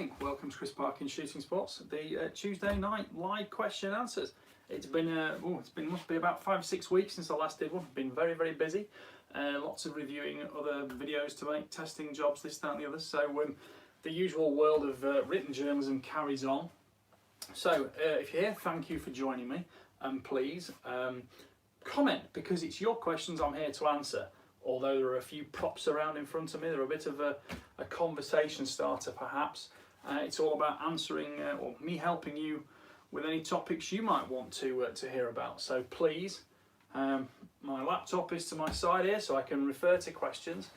evening. Welcome to Chris Parkin Shooting Sports, the Tuesday night live question and answers. It's been must be about 5 or 6 weeks since I last did one. Been very busy. Lots of reviewing other videos to make, testing jobs, this, that and the other. So the usual world of written journalism carries on. So if you're here, thank you for joining me, and please comment, because it's your questions I'm here to answer. Although there are a few props around in front of me, they're a bit of a conversation starter perhaps. It's all about answering or me helping you with any topics you might want to hear about. So please, my laptop is to my side here so I can refer to questions.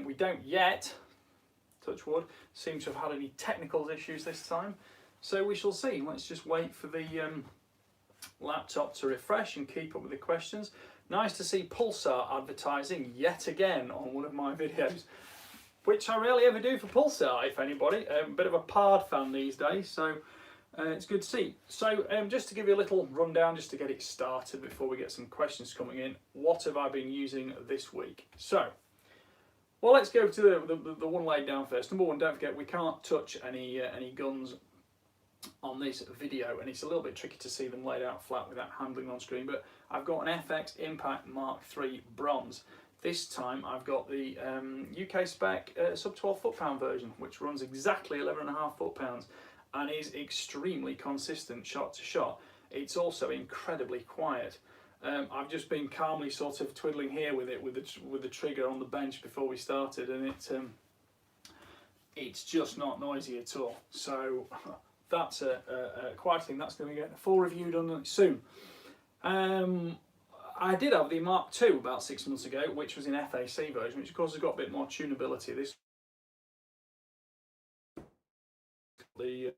We don't yet, touch wood, seem to have had any technical issues this time. So we shall see. Let's just wait for the laptop to refresh and keep up with the questions. Nice to see Pulsar advertising yet again on one of my videos, which I rarely ever do for Pulsar, if anybody. A bit of a Pard fan these days, so it's good to see. So just to give you a little rundown, just to get it started before we get some questions coming in, what have I been using this week? So, well, let's go to the one laid down first. Number one, don't forget we can't touch any guns on this video, and it's a little bit tricky to see them laid out flat without handling on screen, but I've got an FX Impact Mark III bronze. This time I've got the UK spec sub 12 foot-pound version, which runs exactly 11.5 foot-pounds and is extremely consistent shot to shot. It's also incredibly quiet. I've just been calmly sort of twiddling here with it with the trigger on the bench before we started, and it's just not noisy at all. So that's a quiet thing. That's going to get a full review done soon. I did have the Mark II about 6 months ago, which was in FAC version, which of course has got a bit more tunability. This the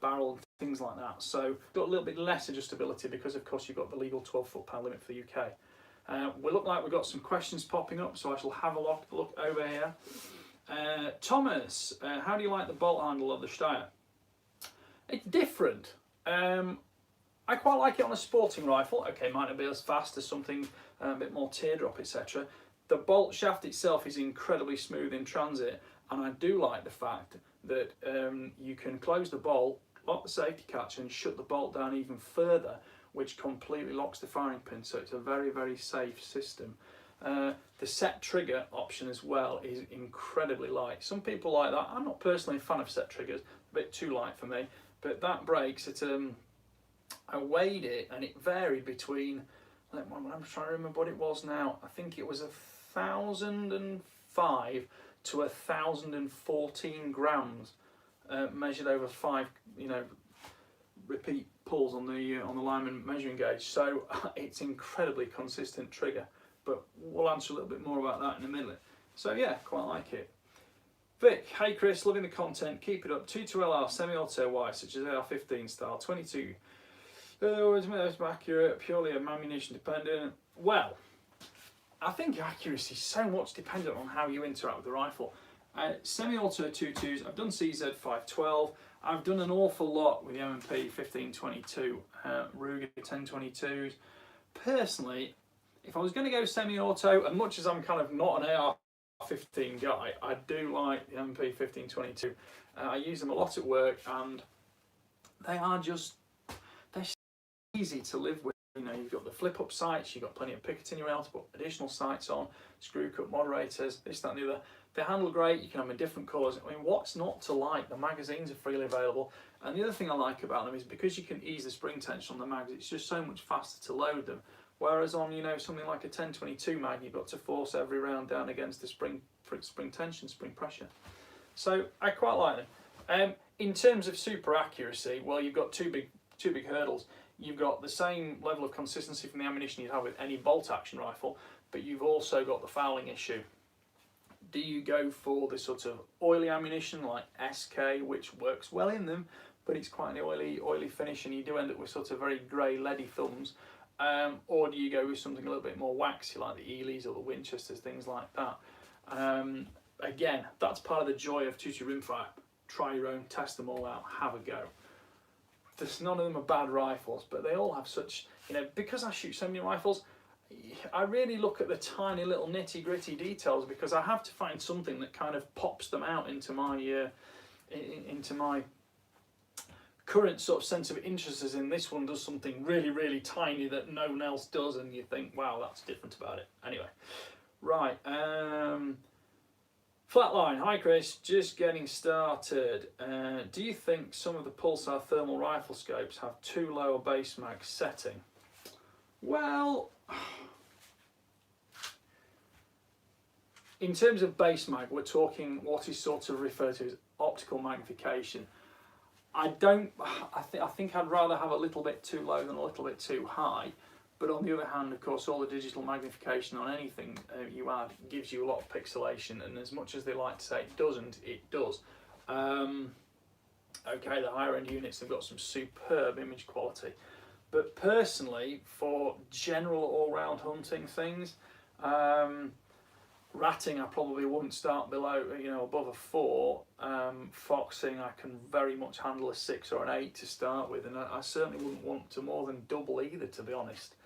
barrel, things like that. So got a little bit less adjustability because of course you've got the legal 12 foot-pound limit for the UK. We look like we've got some questions popping up, so I shall have a look over here. Thomas, how do you like the bolt handle of the Shtire? It's different. I quite like it on a sporting rifle. Okay, might not be as fast as something a bit more teardrop, etc. The bolt shaft itself is incredibly smooth in transit, and I do like the fact that you can close the bolt, lock the safety catch, and shut the bolt down even further, which completely locks the firing pin. So it's a very safe system. The set trigger option as well is incredibly light. Some people like that. I'm not personally a fan of set triggers, a bit too light for me. But that breaks at I weighed it and it varied between, I'm trying to remember what it was now. I think it was 1,005 to 1,014 grams, measured over 5, repeat pulls on the Lyman measuring gauge. So it's incredibly consistent trigger. But we'll answer a little bit more about that in a minute. So yeah, quite like it. Vic, hey Chris, loving the content, keep it up. 22LR semi-auto wide, such as AR-15 style, 22. Always most accurate, purely ammunition dependent. Well, I think accuracy is so much dependent on how you interact with the rifle. Semi-auto 22s, I've done CZ512, I've done an awful lot with the M&P 1522, Ruger 1022s. Personally, if I was going to go semi-auto, and much as I'm kind of not an AR-15 guy, I do like the M&P 1522. I use them a lot at work, and they're easy to live with. You know, you've got the flip-up sights, you've got plenty of Picatinny rail to put additional sights on, screw-cut moderators, this, that and the other. They handle great, you can have them in different colours. I mean, what's not to like? The magazines are freely available. And the other thing I like about them is because you can ease the spring tension on the mags, it's just so much faster to load them. Whereas on, something like a 1022 mag, you've got to force every round down against the spring tension, spring pressure. So I quite like them. In terms of super accuracy, well, you've got two big hurdles. You've got the same level of consistency from the ammunition you'd have with any bolt action rifle, but you've also got the fouling issue. Do you go for the sort of oily ammunition like SK, which works well in them, but it's quite an oily finish, and you do end up with sort of very grey, leady thumbs? Or do you go with something a little bit more waxy like the Elys or the Winchesters, things like that? Again, that's part of the joy of 22 rimfire. Try your own, test them all out, have a go. None of them are bad rifles, but they all have such, because I shoot so many rifles, I really look at the tiny little nitty gritty details, because I have to find something that kind of pops them out into my into my current sort of sense of interest, as in this one does something really, really tiny that no one else does, and you think, wow, that's different about it. Anyway, right. Flatline, hi Chris, just getting started. Do you think some of the Pulsar thermal rifle scopes have too low a base mag setting? Well, in terms of base mag, we're talking what is sort of referred to as optical magnification. I think I'd rather have a little bit too low than a little bit too high. But on the other hand, of course, all the digital magnification on anything you add gives you a lot of pixelation, and as much as they like to say it doesn't, it does. Okay, the higher end units have got some superb image quality, but personally, for general all-round hunting things, ratting I probably wouldn't start below, above a 4. Foxing I can very much handle a 6 or an 8 to start with, and I certainly wouldn't want to more than double either, to be honest.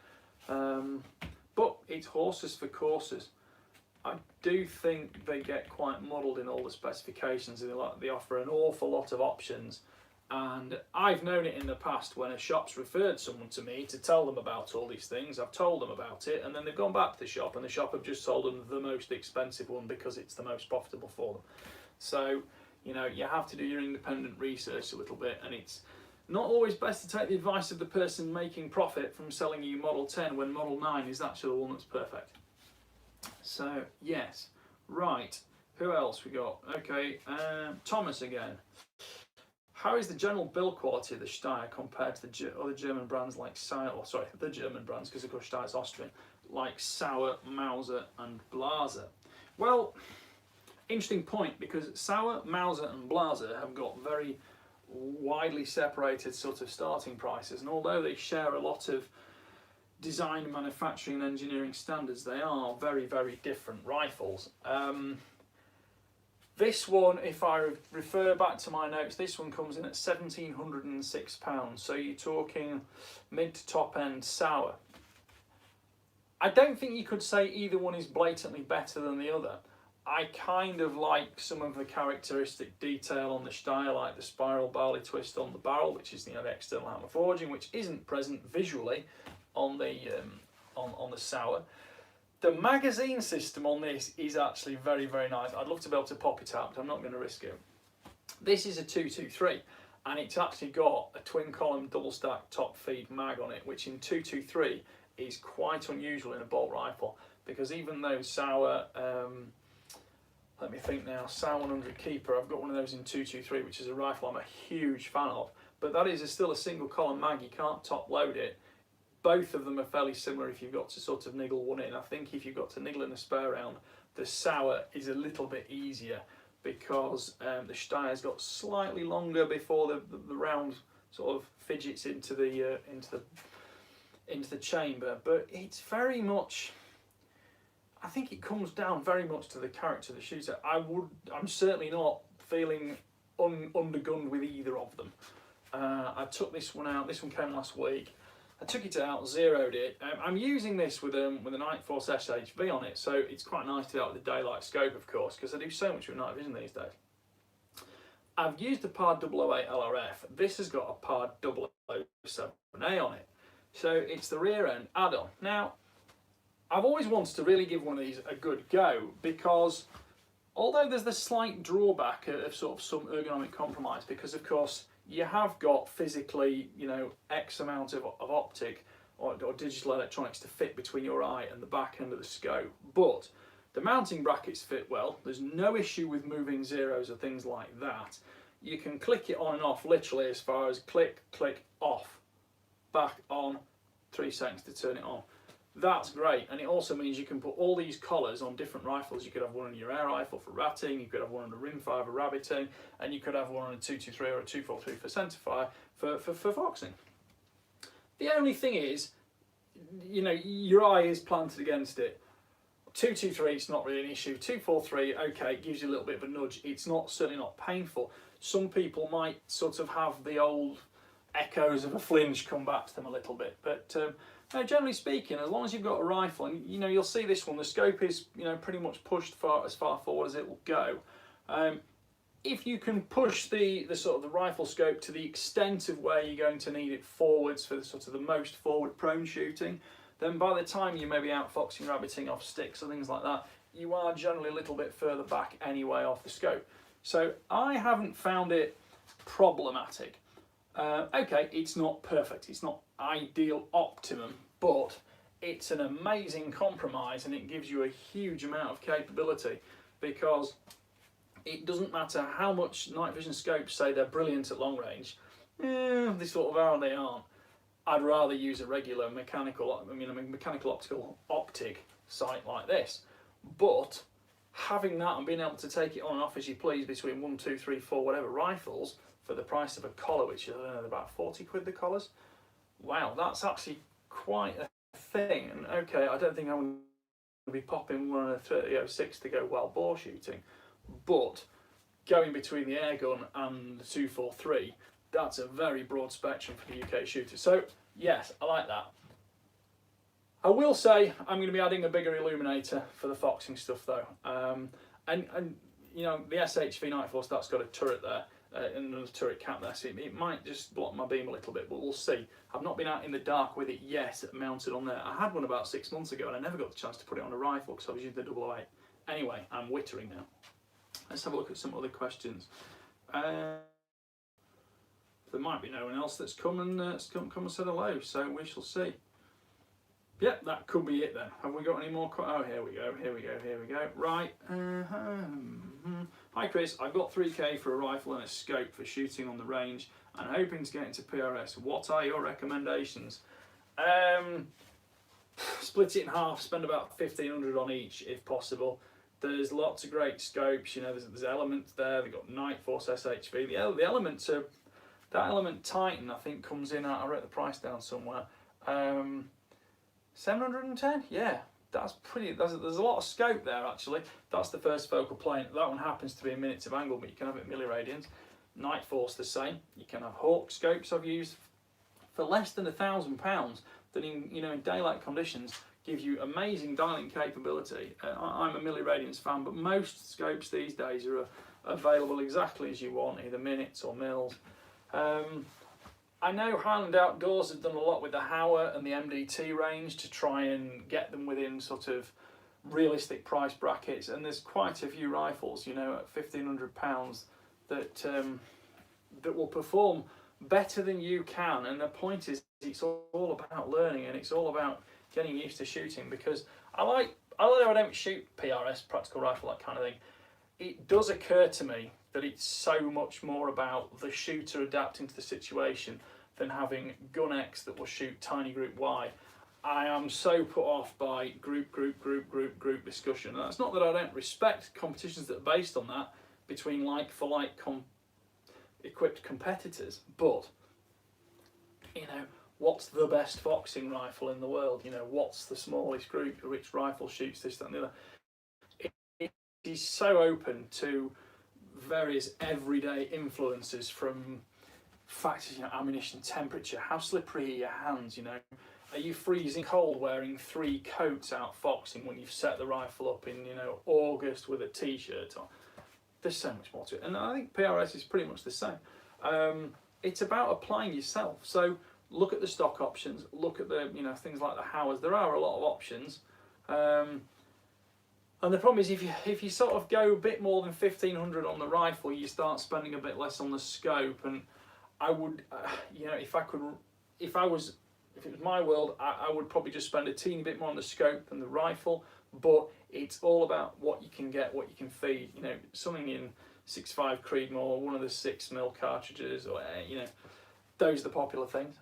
But it's horses for courses. I do think they get quite muddled in all the specifications. They offer an awful lot of options, and I've known it in the past when a shop's referred someone to me to tell them about all these things. I've told them about it, and then they've gone back to the shop, and the shop have just sold them the most expensive one because it's the most profitable for them. So, you have to do your independent research a little bit, and it's not always best to take the advice of the person making profit from selling you Model 10 when Model 9 is actually the one that's perfect. So, yes. Right. Who else we got? Okay, Thomas again. How is the general build quality of the Shtire compared to the other German brands like Sauer, the German brands, because of course Steyr is Austrian, like Sauer, Mauser and Blaser? Well, interesting point, because Sauer, Mauser and Blaser have got very widely separated sort of starting prices, and although they share a lot of design, manufacturing and engineering standards, they are very, very different rifles. This one, if I refer back to my notes, this one comes in at £1,706, so you're talking mid to top end Sauer. I don't think you could say either one is blatantly better than the other. I kind of like some of the characteristic detail on the Shtire, like the spiral barley twist on the barrel, which is the external hammer forging, which isn't present visually on the Sauer. The magazine system on this is actually very, very nice. I'd love to be able to pop it out, but I'm not going to risk it. This is a 223, and it's actually got a twin column double stack top feed mag on it, which in 223 is quite unusual in a bolt rifle, because even though Sauer, let me think now, Sauer 100 Keeper, I've got one of those in 223, which is a rifle I'm a huge fan of, but that is still a single column mag, you can't top load it. Both of them are fairly similar if you've got to sort of niggle one in. I think if you've got to niggle in a spare round, the Sauer is a little bit easier, because the Shtire's got slightly longer before the round sort of fidgets into the chamber. But it's very much, I think it comes down very much to the character of the shooter. I'm certainly not feeling undergunned with either of them. I took this one out. This one came last week. I took it out, zeroed it. I'm using this with a Nightforce SHV on it, so it's quite nice to do it with the daylight scope, of course, because I do so much with night vision these days. I've used the PAR 008 LRF. This has got a PAR 007A on it, so it's the rear end add-on. Now, I've always wanted to really give one of these a good go, because although there's the slight drawback of sort of some ergonomic compromise, because of course you have got physically, X amount of optic or digital electronics to fit between your eye and the back end of the scope, but the mounting brackets fit well. There's no issue with moving zeros or things like that. You can click it on and off literally as far as click, click, off, back on, 3 seconds to turn it on. That's great, and it also means you can put all these collars on different rifles. You could have one on your air rifle for ratting, you could have one on a rimfire for rabbiting, and you could have one on a 223 or a 243 for centerfire for foxing. The only thing is, your eye is planted against it. 223, it's not really an issue. 243, okay, it gives you a little bit of a nudge. It's certainly not painful. Some people might sort of have the old echoes of a flinch come back to them a little bit, but no, generally speaking, as long as you've got a rifle, and you'll see this one, the scope is pretty much pushed as far forward as it will go. if you can push the sort of the rifle scope to the extent of where you're going to need it forwards for the sort of the most forward prone shooting, then by the time you may be out foxing, rabbiting off sticks or things like that, you are generally a little bit further back anyway off the scope. So I haven't found it problematic. Okay, it's not perfect, it's not ideal optimum, but it's an amazing compromise, and it gives you a huge amount of capability, because it doesn't matter how much night vision scopes say they're brilliant at long range, they sort of are and they aren't. I'd rather use a regular mechanical optical optic sight like this. But having that and being able to take it on and off as you please between 1, 2, 3, 4, whatever rifles for the price of a collar, which is about 40 quid the collars. Wow, that's actually quite a thing. And okay, I don't think I'm going to be popping one on a 30-06 to go wild boar shooting, but going between the airgun and the 243, that's a very broad spectrum for the UK shooter. So yes, I like that. I will say I'm going to be adding a bigger illuminator for the foxing stuff though, and you know, the SHV Nightforce, that's got a turret there and another turret cap there, so it might just block my beam a little bit, but we'll see. I've not been out in the dark with it yet mounted on there. I had one about 6 months ago and I never got the chance to put it on a rifle because I was using the 008. Anyway, I'm wittering now. Let's have a look at some other questions. There might be no one else that's come and said hello, so we shall see. Yep, that could be it then. Have we got any more? Oh, here we go. Right. Hi Chris, I've got 3k for a rifle and a scope for shooting on the range and hoping to get into PRS. What are your recommendations? Split it in half, spend about 1,500 on each if possible. There's lots of great scopes, you know, there's elements there, they've got Nightforce SHV. The elements are, that element Titan I think comes in at, I wrote the price down somewhere, 710, yeah, that's pretty, there's a lot of scope there actually. That's the first focal plane. That one happens to be a minutes of angle, but you can have it milliradians. Nightforce the same. You can have Hawk scopes I've used for less than £1,000 that in daylight conditions give you amazing dialing capability. I'm a milliradians fan, but most scopes these days are available exactly as you want, either minutes or mils. I know Highland Outdoors have done a lot with the Howa and the MDT range to try and get them within sort of realistic price brackets, and there's quite a few rifles, you know, at £1,500 that will perform better than you can. And the point is, it's all about learning and it's all about getting used to shooting, because although I don't shoot PRS, practical rifle, that kind of thing, it does occur to me that it's so much more about the shooter adapting to the situation than having gun X that will shoot tiny group Y. I am so put off by group discussion. And that's not that I don't respect competitions that are based on that between like for like equipped competitors, but you know, what's the best foxing rifle in the world? You know, what's the smallest group, which rifle shoots this, that and the other? It is so open to various everyday influences from factors, you know, ammunition, temperature, how slippery are your hands, you know, are you freezing cold wearing 3 coats out foxing when you've set the rifle up in, you know, August with a t-shirt on? There's so much more to it, and I think PRS is pretty much the same. It's about applying yourself. So look at the stock options, look at the, you know, things like the Howas. There are a lot of options. And the problem is, if you sort of go a bit more than 1,500 on the rifle, you start spending a bit less on the scope. And I would, you know, if it was my world, I would probably just spend a teeny bit more on the scope than the rifle. But it's all about what you can get, what you can feed. You know, something in 6.5 Creedmoor, one of the 6mm cartridges, or you know, those are the popular things.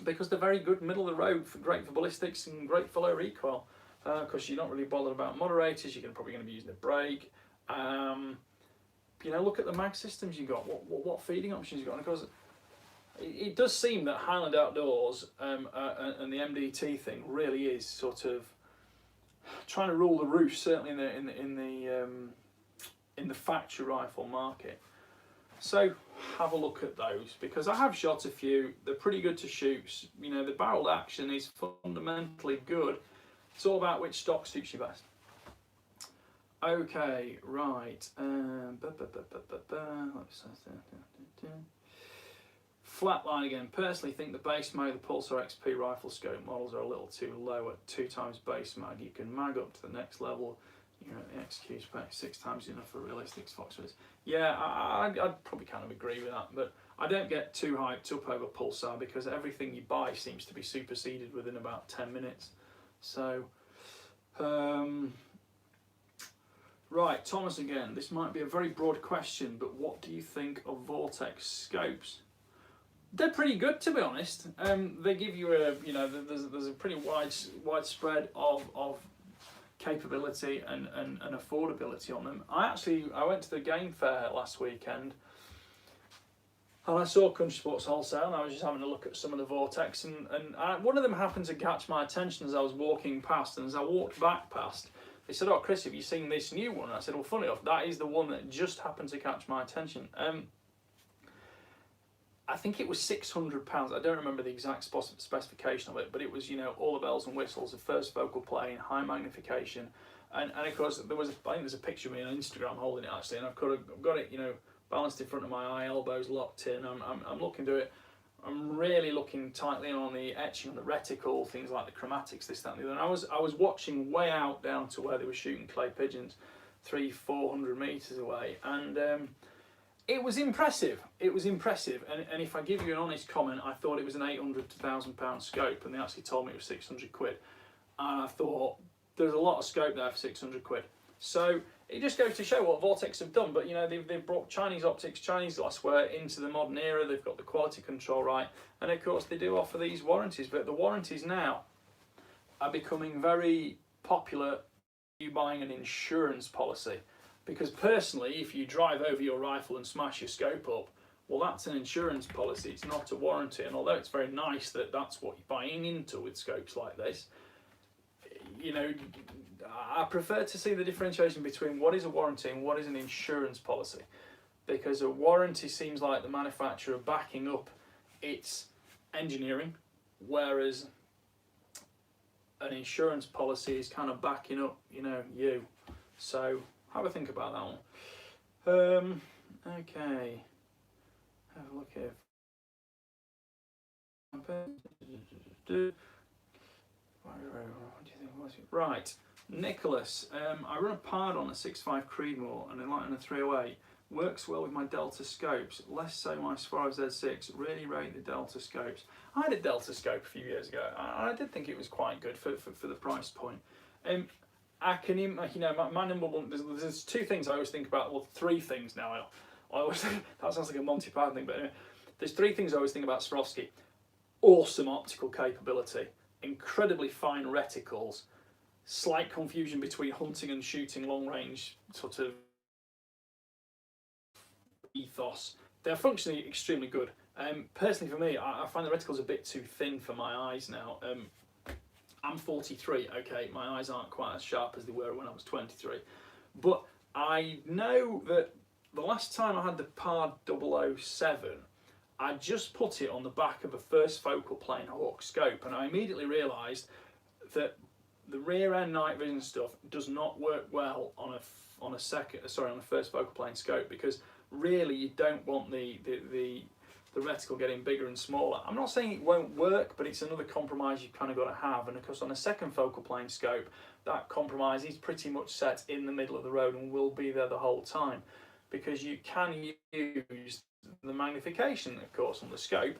Because they're very good, middle of the road, great for ballistics and great for low recoil. Because you're not really bothered about moderators, you're probably going to be using a brake. You know, look at the mag systems you got, what feeding options you got. And of course, it does seem that Highland Outdoors and the MDT thing really is sort of trying to rule the roost, certainly in the factory rifle market. So have a look at those, because I have shot a few. They're pretty good to shoot. You know, the barreled action is fundamentally good. It's all about which stock suits you best. Okay, right. Flatline again. Personally think the base mag, the Pulsar XP rifle scope models are a little too low at 2 times base mag. You can mag up to the next level. You know, the XQ spec 6 times enough for realistic Foxes. Yeah, I'd probably kind of agree with that, but I don't get too hyped up over Pulsar because everything you buy seems to be superseded within about 10 minutes. So, right, Thomas again. This might be a very broad question, but what do you think of Vortex scopes? They're pretty good, to be honest. They give you a, you know, there's a pretty widespread of capability and affordability on them. I went to the game fair last weekend, and I saw Country Sports Wholesale, and I was just having a look at some of the Vortex, and one of them happened to catch my attention as I was walking past, and as I walked back past, they said, "Oh, Chris, have you seen this new one?" And I said, "Well, funny enough, that is the one that just happened to catch my attention." I think it was £600. I don't remember the exact specification of it, but it was, you know, all the bells and whistles, the first focal plane, high magnification, and of course I think there's a picture of me on Instagram holding it actually, and I've got it, you know, balanced in front of my eye, elbows locked in. I'm looking to it. I'm really looking tightly on the etching, on the reticle, things like the chromatics, this, that, and the other. And I was watching way out down to where they were shooting clay pigeons, 300-400 meters away, and it was impressive. It was impressive, and if I give you an honest comment, I thought it was an £800 to £1,000 scope, and they actually told me it was 600 quid. And I thought there's a lot of scope there for 600 quid. So it just goes to show what Vortex have done. But you know, they've brought Chinese optics, Chinese glassware into the modern era. They've got the quality control right, and of course they do offer these warranties. But the warranties now are becoming very popular. You buying an insurance policy. Because personally, if you drive over your rifle and smash your scope up, well, that's an insurance policy, it's not a warranty. And although it's very nice that that's what you're buying into with scopes like this, you know, I prefer to see the differentiation between what is a warranty and what is an insurance policy. Because a warranty seems like the manufacturer backing up its engineering, whereas an insurance policy is kind of backing up, you know, you. So have a think about that one. Okay. Have a look here. What do you think was it? Right. Nicholas. I run a Pard on a 6.5 Creedmoor and a Light on a 308. Works well with my Delta scopes. Less so my Sparrow Z6. Really rate the Delta scopes. I had a Delta scope a few years ago. I did think it was quite good for the price point. I can, you know, my number one. There's 2 things I always think about. Well, 3 things now. I always think, that sounds like a Monty Python thing, but anyway, there's 3 things I always think about Swarovski. Awesome optical capability, incredibly fine reticles, slight confusion between hunting and shooting long range sort of ethos. They're functionally extremely good. Personally, for me, I find the reticles a bit too thin for my eyes now. I'm 43, okay, my eyes aren't quite as sharp as they were when I was 23, but I know that the last time I had the Pard 007, I just put it on the back of a first focal plane Hawk scope, and I immediately realised that the rear end night vision stuff does not work well on a first focal plane scope, because really you don't want the reticle getting bigger and smaller. I'm not saying it won't work, but it's another compromise you've kind of got to have. And of course on a second focal plane scope, that compromise is pretty much set in the middle of the road and will be there the whole time, because you can use the magnification, of course, on the scope.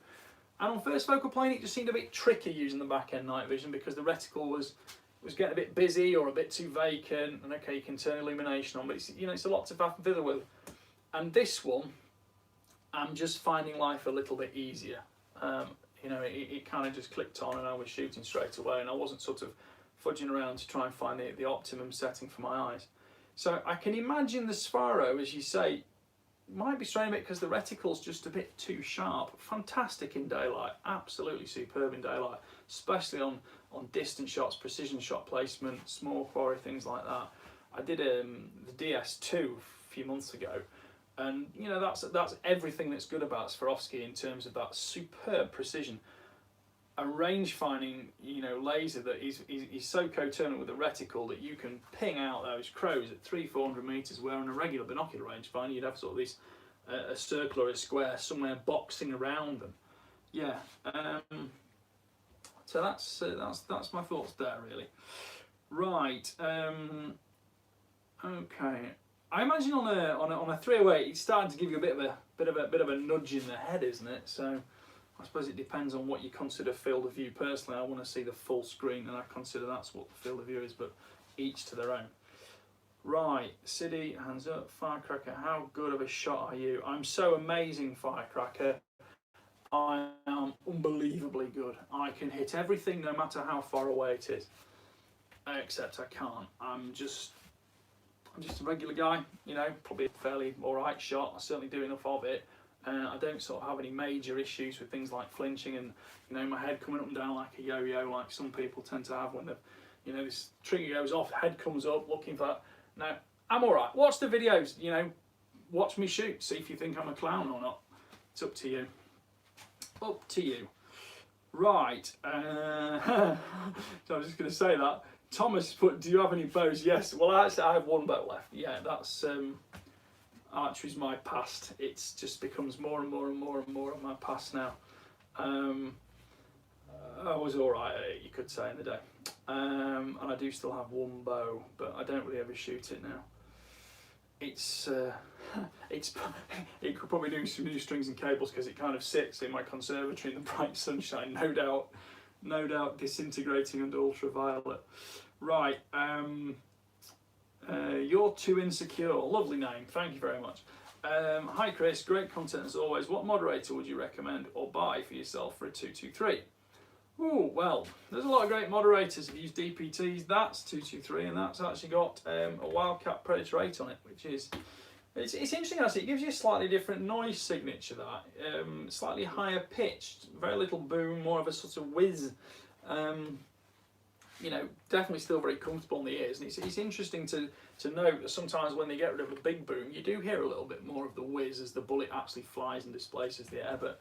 And on first focal plane, it just seemed a bit tricky using the back end night vision, because the reticle was getting a bit busy or a bit too vacant. And okay, you can turn illumination on, but it's, you know, it's a lot to fiddle with. And this one, I'm just finding life a little bit easier. You know, it kind of just clicked on and I was shooting straight away, and I wasn't sort of fudging around to try and find the optimum setting for my eyes. So I can imagine the Sparrow, as you say, might be straining a bit because the reticle's just a bit too sharp. Fantastic in daylight, absolutely superb in daylight, especially on distant shots, precision shot placement, small quarry, things like that. I did the DS2 a few months ago, and you know, that's everything that's good about Swarovski in terms of that superb precision. a range finding, you know, laser that is so coterminant with the reticle that you can ping out those crows at 300-400 meters, where on a regular binocular range finder you'd have sort of this a circle or a square somewhere boxing around them. Yeah. So that's my thoughts there, really. Right. Okay. I imagine on a 308, it's starting to give you a bit of a nudge in the head, isn't it? So I suppose it depends on what you consider field of view. Personally, I want to see the full screen, and I consider that's what the field of view is, but each to their own. Right, Siddy, hands up. Firecracker, how good of a shot are you? I'm so amazing, Firecracker. I am unbelievably good. I can hit everything no matter how far away it is. Except I can't. I'm just a regular guy, you know, probably a fairly alright shot. I certainly do enough of it. I don't sort of have any major issues with things like flinching and, you know, my head coming up and down like a yo-yo, like some people tend to have when the, you know, this trigger goes off, head comes up, looking for that. No, I'm alright. Watch the videos, you know, watch me shoot, see if you think I'm a clown or not. It's up to you. Up to you. Right. So I was just going to say that. Thomas put, do you have any bows? Yes. Well, actually, I have one bow left. Yeah, that's archery's my past. It just becomes more and more and more and more of my past now. I was alright at it, you could say, in the day. And I do still have one bow, but I don't really ever shoot it now. It could probably do some new strings and cables because it kind of sits in my conservatory in the bright sunshine, no doubt disintegrating under ultraviolet. Right, you're too insecure. Lovely name, thank you very much. Hi Chris, great content as always. What moderator would you recommend or buy for yourself for a 223? Oh, well, there's a lot of great moderators. If you use DPTs, that's 223, and that's actually got a Wildcat Predator 8 on it, which is, it's interesting actually. It gives you a slightly different noise signature, that slightly higher pitched, very little boom, more of a sort of whiz. You know, definitely still very comfortable in the ears, and it's interesting to note that sometimes when they get rid of the big boom, you do hear a little bit more of the whiz as the bullet actually flies and displaces the air. But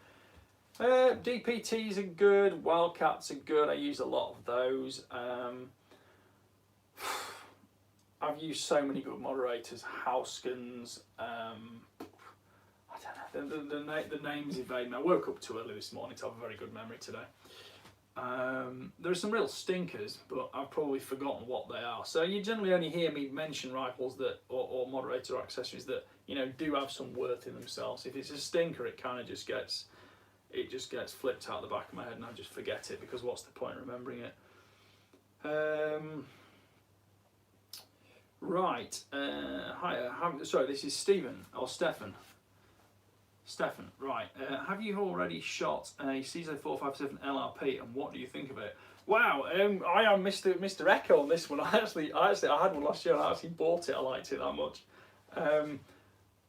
DPTs are good, Wildcats are good, I use a lot of those. I've used so many good moderators, Houskins, I don't know, the names evade me. I woke up too early this morning to have a very good memory today. There are some real stinkers, but I've probably forgotten what they are. So you generally only hear me mention rifles that, or moderator accessories that, you know, do have some worth in themselves. If it's a stinker, it kind of just gets flipped out the back of my head and I just forget it, because what's the point of remembering it? Right, hi, sorry, this is Stephen, or Stefan, right. Have you already shot a CZ457 LRP and what do you think of it? Wow, I am Mr. Echo on this one. I had one last year and I actually bought it, I liked it that much.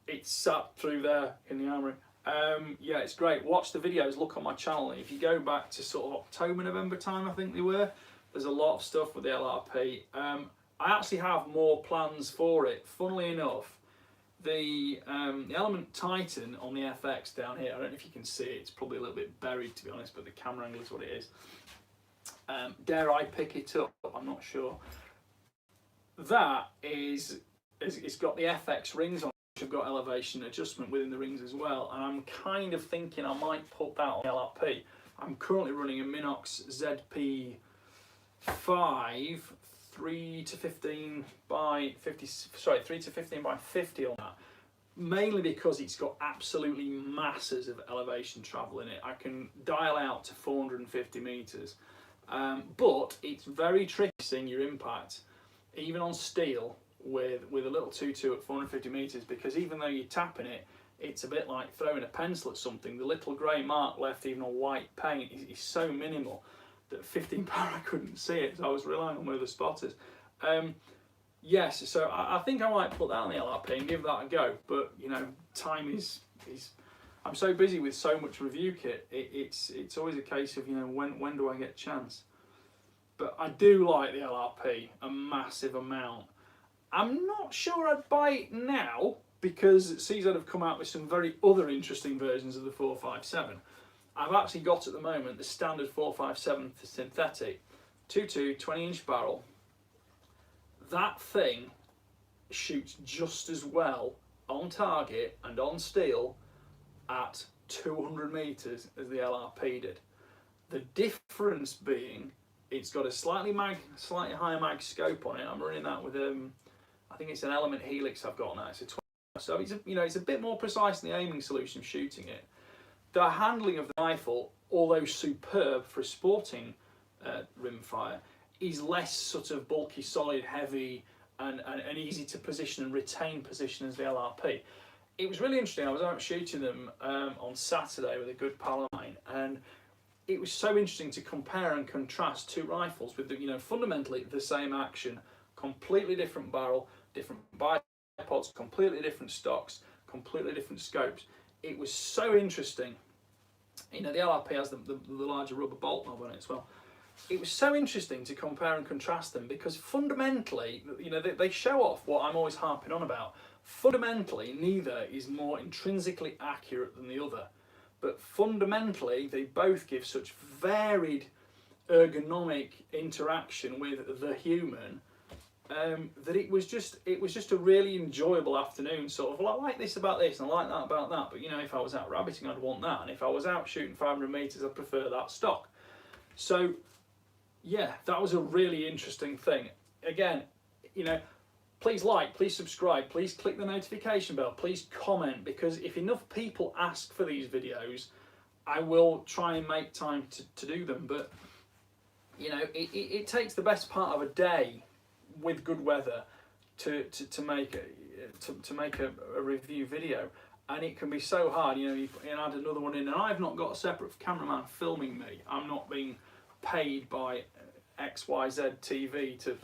It sat through there in the armoury. Yeah, it's great. Watch the videos, look on my channel. If you go back to sort of October, November time, I think they were, there's a lot of stuff with the LRP. I actually have more plans for it. Funnily enough, the Element Titan on the FX down here, I don't know if you can see it, it's probably a little bit buried to be honest, but the camera angle is what it is. Dare I pick it up? I'm not sure. That is, it's got the FX rings on. I've got elevation adjustment within the rings as well, and I'm kind of thinking I might put that on the LRP. I'm currently running a Minox ZP5 3 to 15 by 50, sorry, 3 to 15 by 50 on that, mainly because it's got absolutely masses of elevation travel in it. I can dial out to 450 meters, but it's very tricky seeing your impact, even on steel, with a little 2.2 at 450 meters, because even though you're tapping it, it's a bit like throwing a pencil at something. The little grey mark left even on white paint is so minimal that 15 power I couldn't see it, so I was relying on one of the spotters. Yes, so I think I might put that on the LRP and give that a go, but you know, time is I'm so busy with so much review kit, it's always a case of, you know, when do I get a chance? But I do like the LRP a massive amount. I'm not sure I'd buy it now because CZ have come out with some very other interesting versions of the 457. I've actually got at the moment the standard 457 synthetic 2.2 20-inch barrel. That thing shoots just as well on target and on steel at 200 meters as the LRP did. The difference being it's got a slightly higher mag scope on it. I'm running that with I think it's an Element Helix I've got now. It's a 12, so it's a bit more precise in the aiming solution shooting it. The handling of the rifle, although superb for a sporting rimfire, is less sort of bulky, solid, heavy, and easy to position and retain position as the LRP. It was really interesting. I was out shooting them on Saturday with a good pal of mine, and it was so interesting to compare and contrast two rifles with fundamentally the same action, completely different barrel, different bipods, completely different stocks, completely different scopes. It was so interesting. The LRP has the larger rubber bolt knob on it as well. It was so interesting to compare and contrast them because fundamentally, they show off what I'm always harping on about. Fundamentally, neither is more intrinsically accurate than the other. But fundamentally, they both give such varied ergonomic interaction with the human that it was just a really enjoyable afternoon. Sort of, well, I like this about this and I like that about that. But if I was out rabbiting, I'd want that, and if I was out shooting 500 meters, I'd prefer that stock. So, yeah, that was a really interesting thing. Again, please like, please subscribe, please click the notification bell, please comment, because if enough people ask for these videos, I will try and make time to do them. But it takes the best part of a day with good weather to make a review video, and it can be so hard. You add another one in, and I've not got a separate cameraman filming me. I'm not being paid by XYZ TV to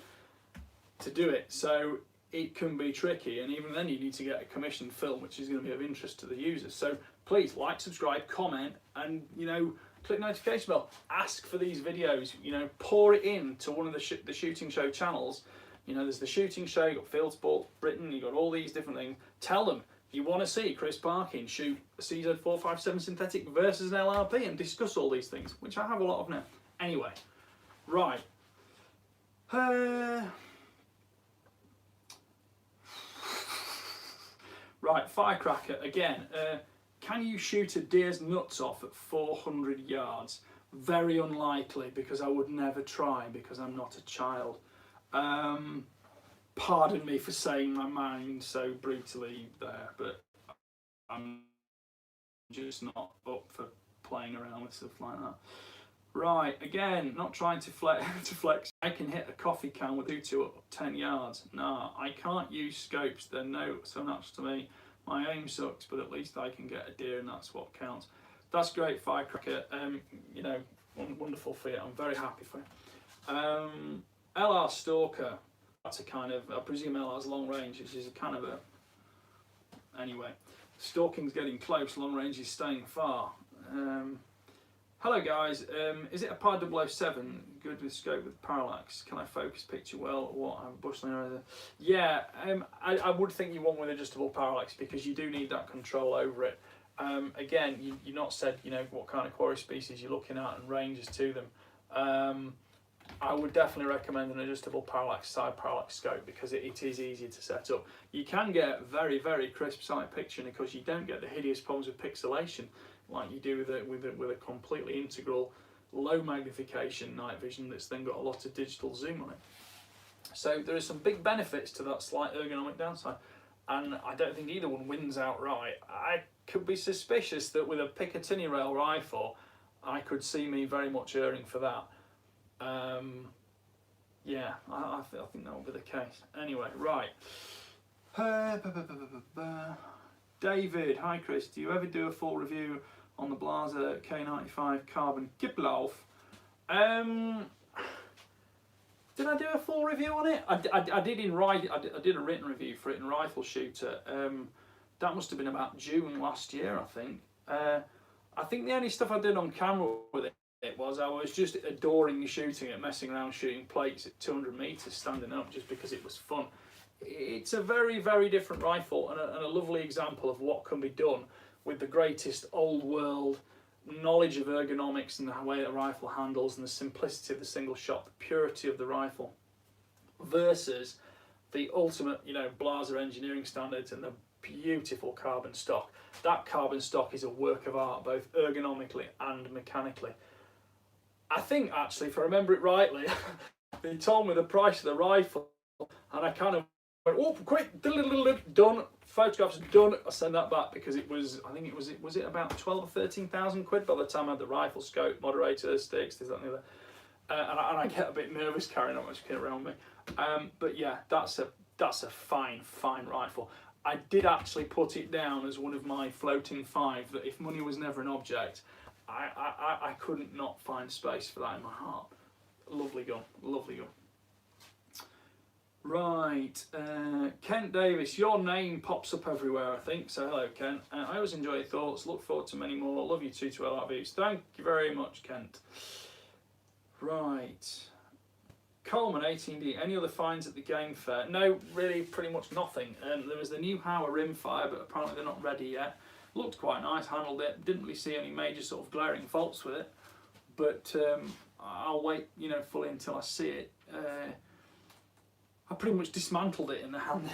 do it, so it can be tricky, and even then you need to get a commissioned film which is going to be of interest to the users. So please like, subscribe, comment, and click notification bell. Ask for these videos. Pour it in to one of the shooting show channels. There's the shooting show, you've got Field Sport Britain, you've got all these different things. Tell them you want to see Chris Parkin shoot a CZ457 synthetic versus an LRP and discuss all these things, which I have a lot of now. Anyway, right. Right, firecracker again. Can you shoot a deer's nuts off at 400 yards? Very unlikely, because I would never try, because I'm not a child. Pardon me for saying my mind so brutally there, but I'm just not up for playing around with stuff like that. Right, again, not trying to flex. I can hit a coffee can with 2 at 10 yards. Nah, I can't use scopes. They're so much to me. My aim sucks, but at least I can get a deer, and that's what counts. That's great, firecracker. Wonderful for you. I'm very happy for you. LR Stalker. That's a kind of, I presume LR's long range, which is a kind of a. Anyway, stalking's getting close. Long range is staying far. Hello guys, is it a Par 007 good with scope with parallax? Can I focus picture well? What I'm bustling over? Yeah, I would think you want with adjustable parallax, because you do need that control over it. Again, you're not said what kind of quarry species you're looking at and ranges to them. I would definitely recommend an adjustable parallax, side parallax scope, because it is easier to set up. You can get very, very crisp sight picture, because you don't get the hideous problems with pixelation like you do with a completely integral low magnification night vision that's then got a lot of digital zoom on it. So there are some big benefits to that slight ergonomic downside, and I don't think either one wins outright. I could be suspicious that with a Picatinny rail rifle, I could see me very much erring for that. Yeah, I think that will be the case. Anyway, right. David, hi Chris, do you ever do a full review on the Blaser K95 Carbon Kiplauf? Did I do a full review on it? I did I did a written review for it in Rifle Shooter. That must have been about June last year, I think. I think the only stuff I did on camera with it was I was just adoring shooting it, messing around shooting plates at 200 meters standing up, just because it was fun. It's a very, very different rifle, and a lovely example of what can be done with the greatest old world knowledge of ergonomics and the way the rifle handles and the simplicity of the single shot, the purity of the rifle, versus the ultimate, you know, Blaser engineering standards and the beautiful carbon stock. That carbon stock is a work of art, both ergonomically and mechanically. I think, actually, if I remember it rightly, they told me the price of the rifle, and I kind of went, oh, quick, done, photographs done. I send that back because it was, I think was it about 12 or 13,000 quid by the time I had the rifle, scope, moderator, sticks, this, that, and the other. And I get a bit nervous carrying that much kit around me. But yeah, that's a fine rifle. I did actually put it down as one of my floating 5, that if money was never an object, I couldn't not find space for that in my heart. Lovely gun, lovely gun. Right, Kent Davis, your name pops up everywhere, I think, so hello Kent. I always enjoy your thoughts, look forward to many more, love you too to LR views. Thank you very much, Kent. Right, Coleman 18D, any other finds at the game fair? No, really, pretty much nothing. There was the new Howa rimfire, but apparently they're not ready yet. Looked quite nice, handled it, didn't really see any major sort of glaring faults with it, but I'll wait, you know, fully until I see it. I pretty much dismantled it in the hand.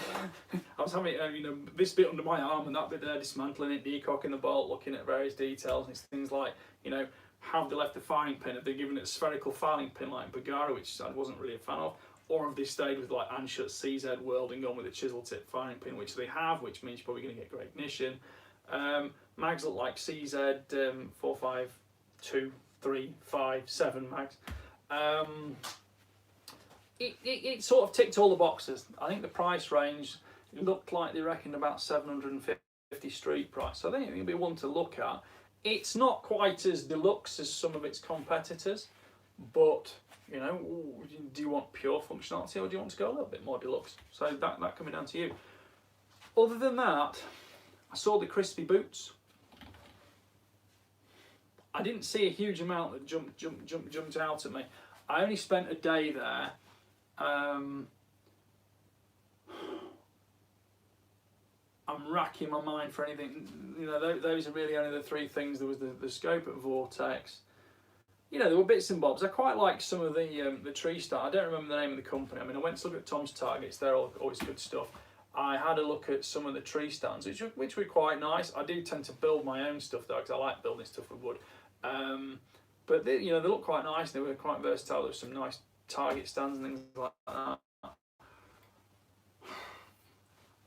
I was having, you know, this bit under my arm and that bit there, dismantling it, decocking the bolt, looking at various details. And it's things like, you know, have they left the firing pin? Have they given it a spherical firing pin like Bagara, which I wasn't really a fan of? Or have they stayed with like Anschutz CZ welding on with a chisel tip firing pin, which they have, which means you're probably going to get great ignition. Mags look like CZ 4.5, 3, 5, 7 mags. It sort of ticked all the boxes. I think the price range looked like they reckoned about 750 street price. So I think it'll be one to look at. It's not quite as deluxe as some of its competitors, but you know, do you want pure functionality or do you want to go a little bit more deluxe? So that can be down to you. Other than that, I saw the crispy boots. I didn't see a huge amount that jumped out at me. I only spent a day there. I'm racking my mind for anything. You know, those are really only the 3 things. There was the scope at Vortex. You know, there were bits and bobs. I quite like some of the tree start. I don't remember the name of the company. I mean, I went to look at Tom's targets. They're always good stuff. I had a look at some of the tree stands, which were quite nice. I do tend to build my own stuff though, because I like building stuff with wood. But they, you know, they look quite nice. They were quite versatile. There were some nice target stands and things like that.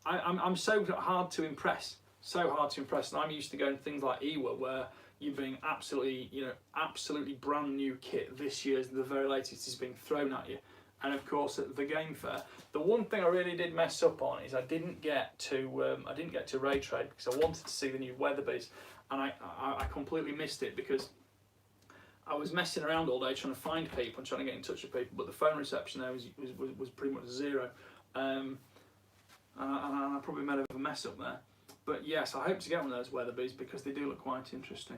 I'm so hard to impress, and I'm used to going to things like EWA where you're being absolutely brand new kit. This year's the very latest is being thrown at you, and of course at the game fair, the one thing I really did mess up on is I didn't get to Ray Trade because I wanted to see the new Weatherby's, and I completely missed it because I was messing around all day trying to find people and trying to get in touch with people, but the phone reception there was pretty much zero. And I probably made a mess up there. But yes, I hope to get one of those Weatherby's because they do look quite interesting.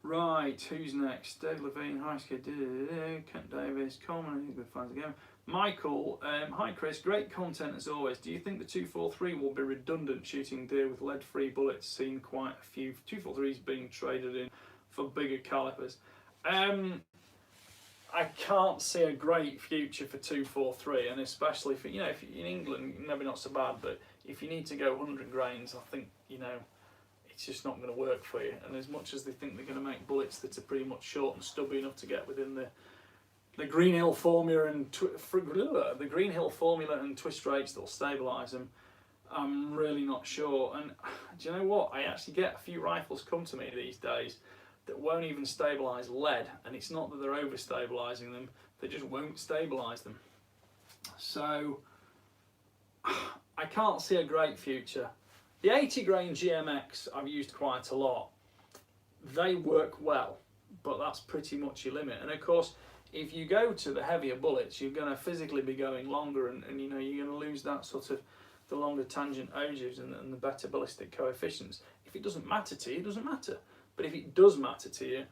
Right, who's next? Dave Levine, hi Skid, Kent Davis, Coleman, he's good fans again. Michael, hi Chris, great content as always. Do you think the 243 will be redundant shooting deer with lead-free bullets? Seen quite a few 243s being traded in for bigger calibers. I can't see a great future for 243, and especially if you're in England, maybe not so bad, but if you need to go 100 grains, I think, you know, it's just not going to work for you. And as much as they think they're going to make bullets that are pretty much short and stubby enough to get within the Greenhill formula and twist rates that'll stabilise them, I'm really not sure. And do you know what? I actually get a few rifles come to me these days that won't even stabilise lead, and it's not that they're over stabilising them, they just won't stabilise them. So I can't see a great future. The 80 grain GMX I've used quite a lot. They work well, but that's pretty much your limit. And of course, if you go to the heavier bullets, you're going to physically be going longer, and you know, you're going to lose that sort of the longer tangent ogives and the better ballistic coefficients. If it doesn't matter to you, it doesn't matter. But if it does matter to you,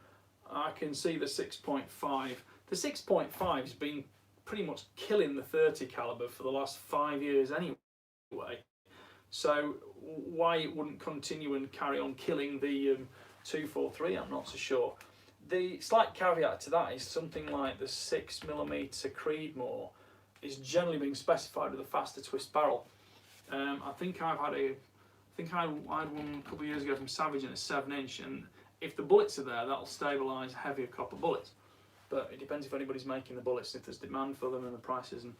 I can see the 6.5. The 6.5 has been pretty much killing the 30 caliber for the last 5 years anyway. So why it wouldn't continue and carry on killing the 243, I'm not so sure. The slight caveat to that is something like the 6mm Creedmoor is generally being specified with a faster twist barrel. I think I had one a couple of years ago from Savage in a 7-inch, and if the bullets are there, that'll stabilise heavier copper bullets. But it depends if anybody's making the bullets, if there's demand for them and the prices. And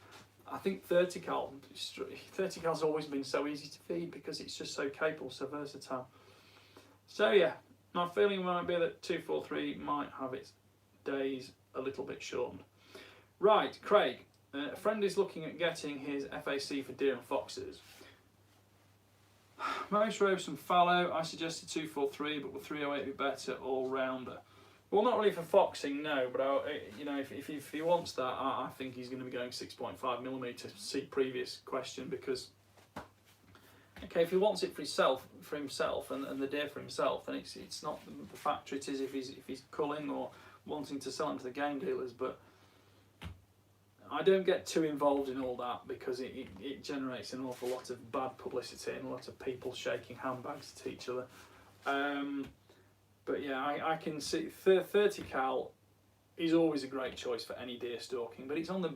I think 30 cal's always been so easy to feed because it's just so capable, so versatile. So yeah, my feeling might be that 243 might have its days a little bit shortened. Right, Craig, a friend is looking at getting his FAC for deer and foxes. Most ropes and fallow, I suggested 243, but will 308 be better all rounder? Well, not really for foxing, no, but you know, if he wants that, I think he's going to be going 6.5mm. See previous question, because okay, if he wants it for himself and the deer for himself, then it's not the factor it is if he's culling or wanting to sell them to the game dealers. But I don't get too involved in all that because it generates an awful lot of bad publicity and a lot of people shaking handbags to each other. But yeah, I can see 30 cal is always a great choice for any deer stalking, but it's on the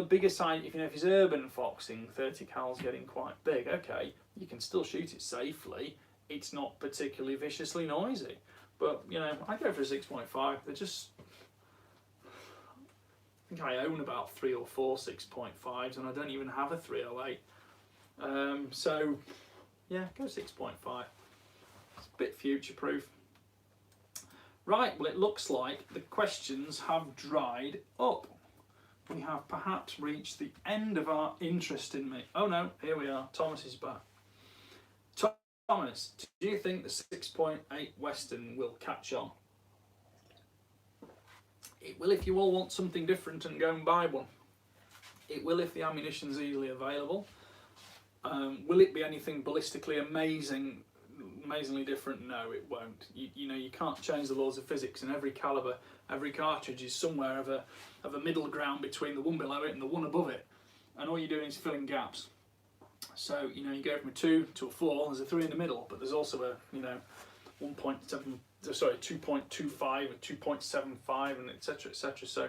bigger side. If it's urban foxing, 30 cal's getting quite big. Okay, you can still shoot it safely. It's not particularly viciously noisy, but you know, I go for a 6.5. They're just, I think I own about 3 or 4 6.5s, and I don't even have a 308. So yeah, go 6.5. It's a bit future proof. Right, well, it looks like the questions have dried up. We have perhaps reached the end of our interest in me. Oh no, here we are. Thomas is back. Thomas, do you think the 6.8 Western will catch on? It will if you all want something different and go and buy one. It will if the ammunition's easily available. Will it be anything ballistically amazingly different? No, it won't. You know, you can't change the laws of physics, and every caliber, every cartridge is somewhere of a middle ground between the one below it and the one above it, and all you're doing is filling gaps. So you know, you go from a 2 to a 4. There's a 3 in the middle, but there's also a 2.25 and 2.75 and etc, etc. So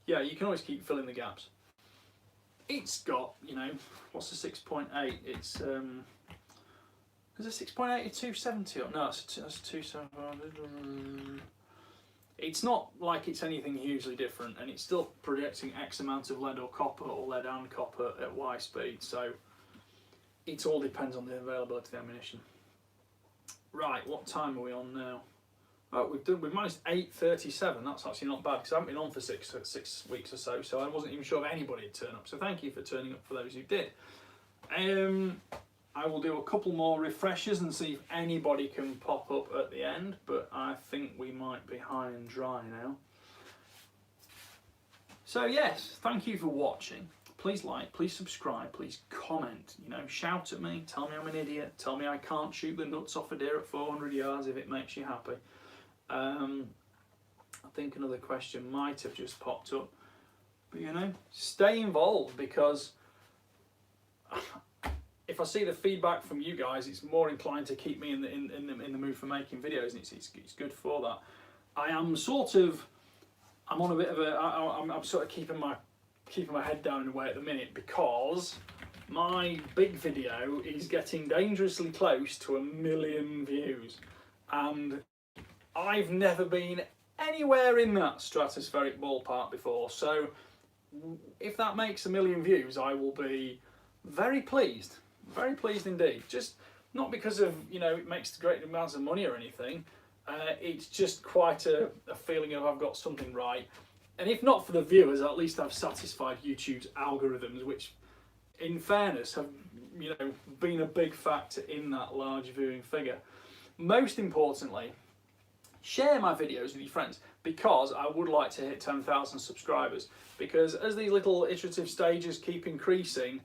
yeah, you can always keep filling the gaps. It's got, you know, what's the 6.8? It's is a 6.8 a 270? No, that's 270. It's not like it's anything hugely different, and it's still projecting X amount of lead or copper, or lead and copper at Y speed, so it all depends on the availability of the ammunition. Right, what time are we on now? Oh, we've managed 8:37. That's actually not bad because I haven't been on for six weeks or so, so I wasn't even sure if anybody would turn up. So thank you for turning up for those who did. I will do a couple more refreshers and see if anybody can pop up at the end, but I think we might be high and dry now. So yes, thank you for watching. Please like, please subscribe, please comment, you know, shout at me, tell me I'm an idiot, tell me I can't shoot the nuts off a deer at 400 yards if it makes you happy. I think another question might have just popped up, but you know, stay involved, because if I see the feedback from you guys, it's more inclined to keep me in the mood for making videos, and it's good for that. I'm on a bit of a, I'm sort of keeping my head down in a way at the minute, because my big video is getting dangerously close to 1 million views, and I've never been anywhere in that stratospheric ballpark before. So if that makes 1 million views, I will be very pleased indeed. Just not because of, you know, it makes great amounts of money or anything. It's just quite a feeling of I've got something right. And if not for the viewers, at least I've satisfied YouTube's algorithms, which in fairness have, you know, been a big factor in that large viewing figure. Most importantly, share my videos with your friends, because I would like to hit 10,000 subscribers, because as these little iterative stages keep increasing,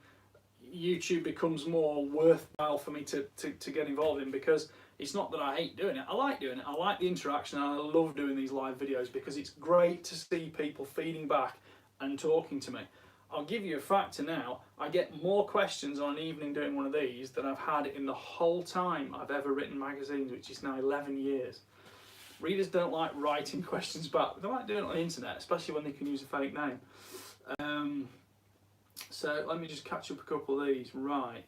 YouTube becomes more worthwhile for me to get involved in, because it's not that I hate doing it. I like doing it. I like the interaction, and I love doing these live videos because it's great to see people feeding back and talking to me. I'll give you a factor now. I get more questions on an evening doing one of these than I've had in the whole time I've ever written magazines, which is now 11 years. Readers don't like writing questions back. They like doing it on the internet, especially when they can use a fake name. So let me just catch up a couple of these. Right.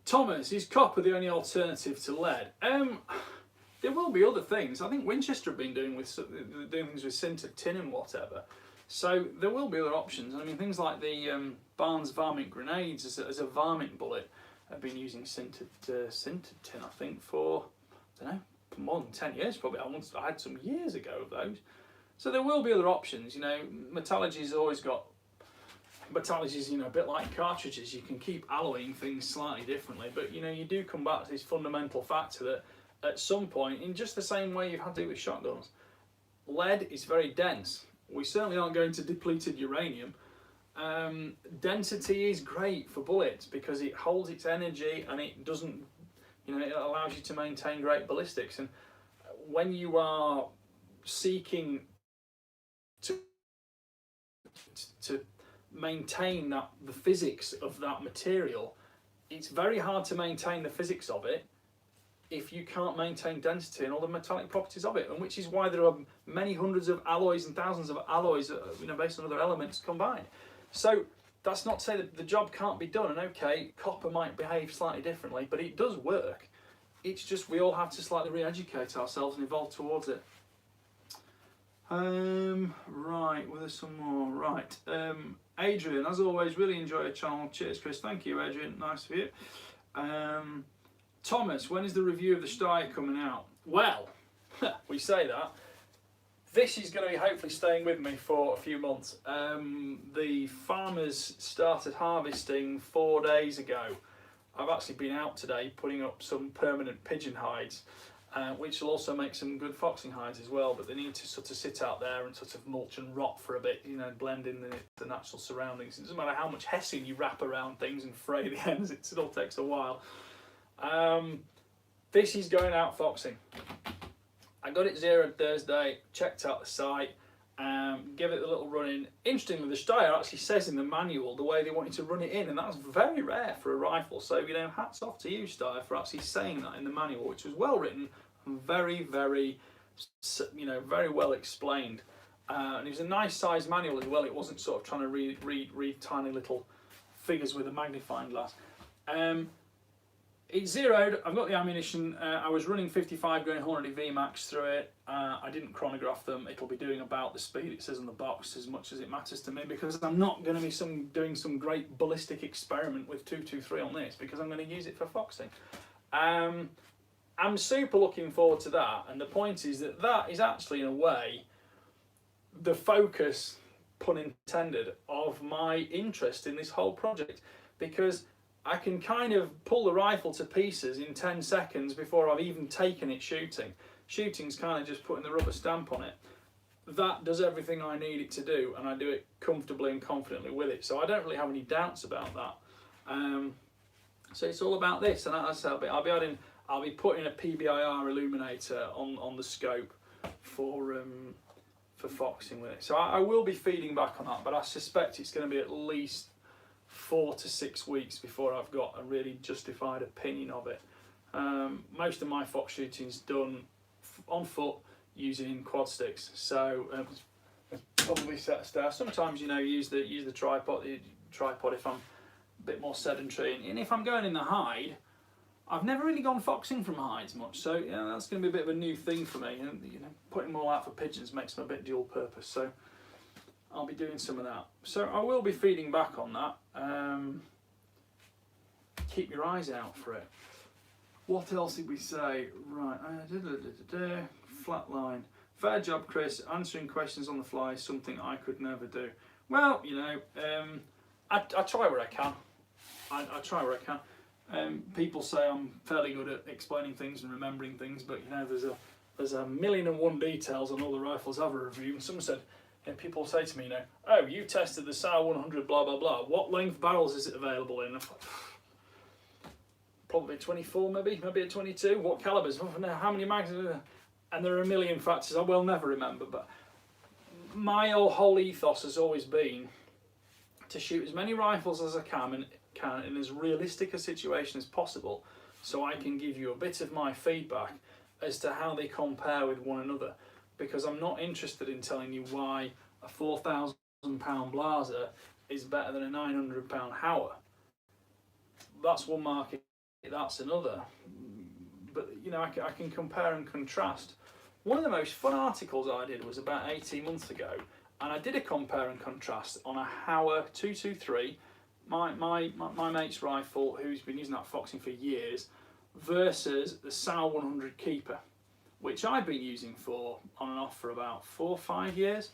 Thomas, is copper the only alternative to lead? There will be other things. I think Winchester have been doing things with sintered tin and whatever. So there will be other options. I mean, things like the Barnes varmint grenades as a varmint bullet have been using sintered tin, I think, for, I don't know, more than 10 years probably. I had some years ago of those. So there will be other options. You know, metallurgy's always got, metallurgy's, you know, a bit like cartridges. You can keep alloying things slightly differently, but you know, you do come back to this fundamental factor that at some point, in just the same way you've had to do with shotguns, lead is very dense. We certainly aren't going to depleted uranium. Density is great for bullets because it holds its energy and it doesn't, you know, it allows you to maintain great ballistics. And when you are seeking to maintain the physics of that material, it's very hard to maintain the physics of it if you can't maintain density and all the metallic properties of it, and which is why there are many hundreds of alloys and thousands of alloys, you know, based on other elements combined. So that's not to say that the job can't be done, and okay, copper might behave slightly differently, but it does work. It's just we all have to slightly re-educate ourselves and evolve towards it. Right, well, there's some more. Right, Adrian, as always, really enjoy your channel. Cheers, Chris. Thank you, Adrian. Nice of you. Thomas, when is the review of the Shtire coming out? Well, we say that. This is going to be hopefully staying with me for a few months. The farmers started harvesting 4 days ago. I've actually been out today putting up some permanent pigeon hides, which will also make some good foxing hides as well, but they need to sort of sit out there and sort of mulch and rot for a bit, you know, blend in the natural surroundings. It doesn't matter how much hessian you wrap around things and fray the ends, it all takes a while. This is going out foxing. I got it zeroed Thursday, checked out the site, give it a little run in. Interestingly, the Shtire actually says in the manual the way they want you to run it in, and that's very rare for a rifle. So, you know, hats off to you, Steyr, for actually saying that in the manual, which was well written and very, very, you know, very well explained. And it was a nice size manual as well. It wasn't sort of trying to read tiny little figures with a magnifying glass. It's zeroed. I've got the ammunition. I was running 55 going 100 VMAX through it. I didn't chronograph them. It'll be doing about the speed it says on the box, as much as it matters to me, because I'm not going to be doing some great ballistic experiment with 223 on this, because I'm going to use it for foxing. I'm super looking forward to that, and the point is that that is actually, in a way, the focus, pun intended, of my interest in this whole project, because I can kind of pull the rifle to pieces in 10 seconds before I've even taken it shooting. Shooting's kind of just putting the rubber stamp on it. That does everything I need it to do, and I do it comfortably and confidently with it. So I don't really have any doubts about that. So it's all about this, and as I say, I'll be putting a PBIR illuminator on the scope for foxing with it. So I will be feeding back on that, but I suspect it's going to be at least 4 to 6 weeks before I've got a really justified opinion of it. Most of my fox shooting's done on foot using quad sticks, so probably Steyr. Sometimes, you know, use the tripod if I'm a bit more sedentary, and if I'm going in the hide, I've never really gone foxing from hides much, so you know, that's going to be a bit of a new thing for me. And you know, putting them all out for pigeons makes them a bit dual purpose, so I'll be doing some of that. So I will be feeding back on that. Keep your eyes out for it. What else did we say? Right, flatline. Fair job, Chris. Answering questions on the fly is something I could never do. Well, you know, I try where I can. I try where I can. People say I'm fairly good at explaining things and remembering things, but you know, there's a million and one details on all the rifles I've reviewed. And someone said, and people say to me, you know, oh, you tested the Sauer 100, blah, blah, blah. What length barrels is it available in? Probably 24, maybe a 22. What calibers? How many magazines? And there are a million factors I will never remember. But my whole ethos has always been to shoot as many rifles as I can in as realistic a situation as possible, so I can give you a bit of my feedback as to how they compare with one another, because I'm not interested in telling you why a £4,000 Blaser is better than a £900 Howa. That's one market, that's another. But you know, I can compare and contrast. One of the most fun articles I did was about 18 months ago, and I did a compare and contrast on a Howa 223, my mate's rifle, who's been using that foxing for years, versus the Sauer 100 Keeper, which I've been using for on and off for about 4 or 5 years.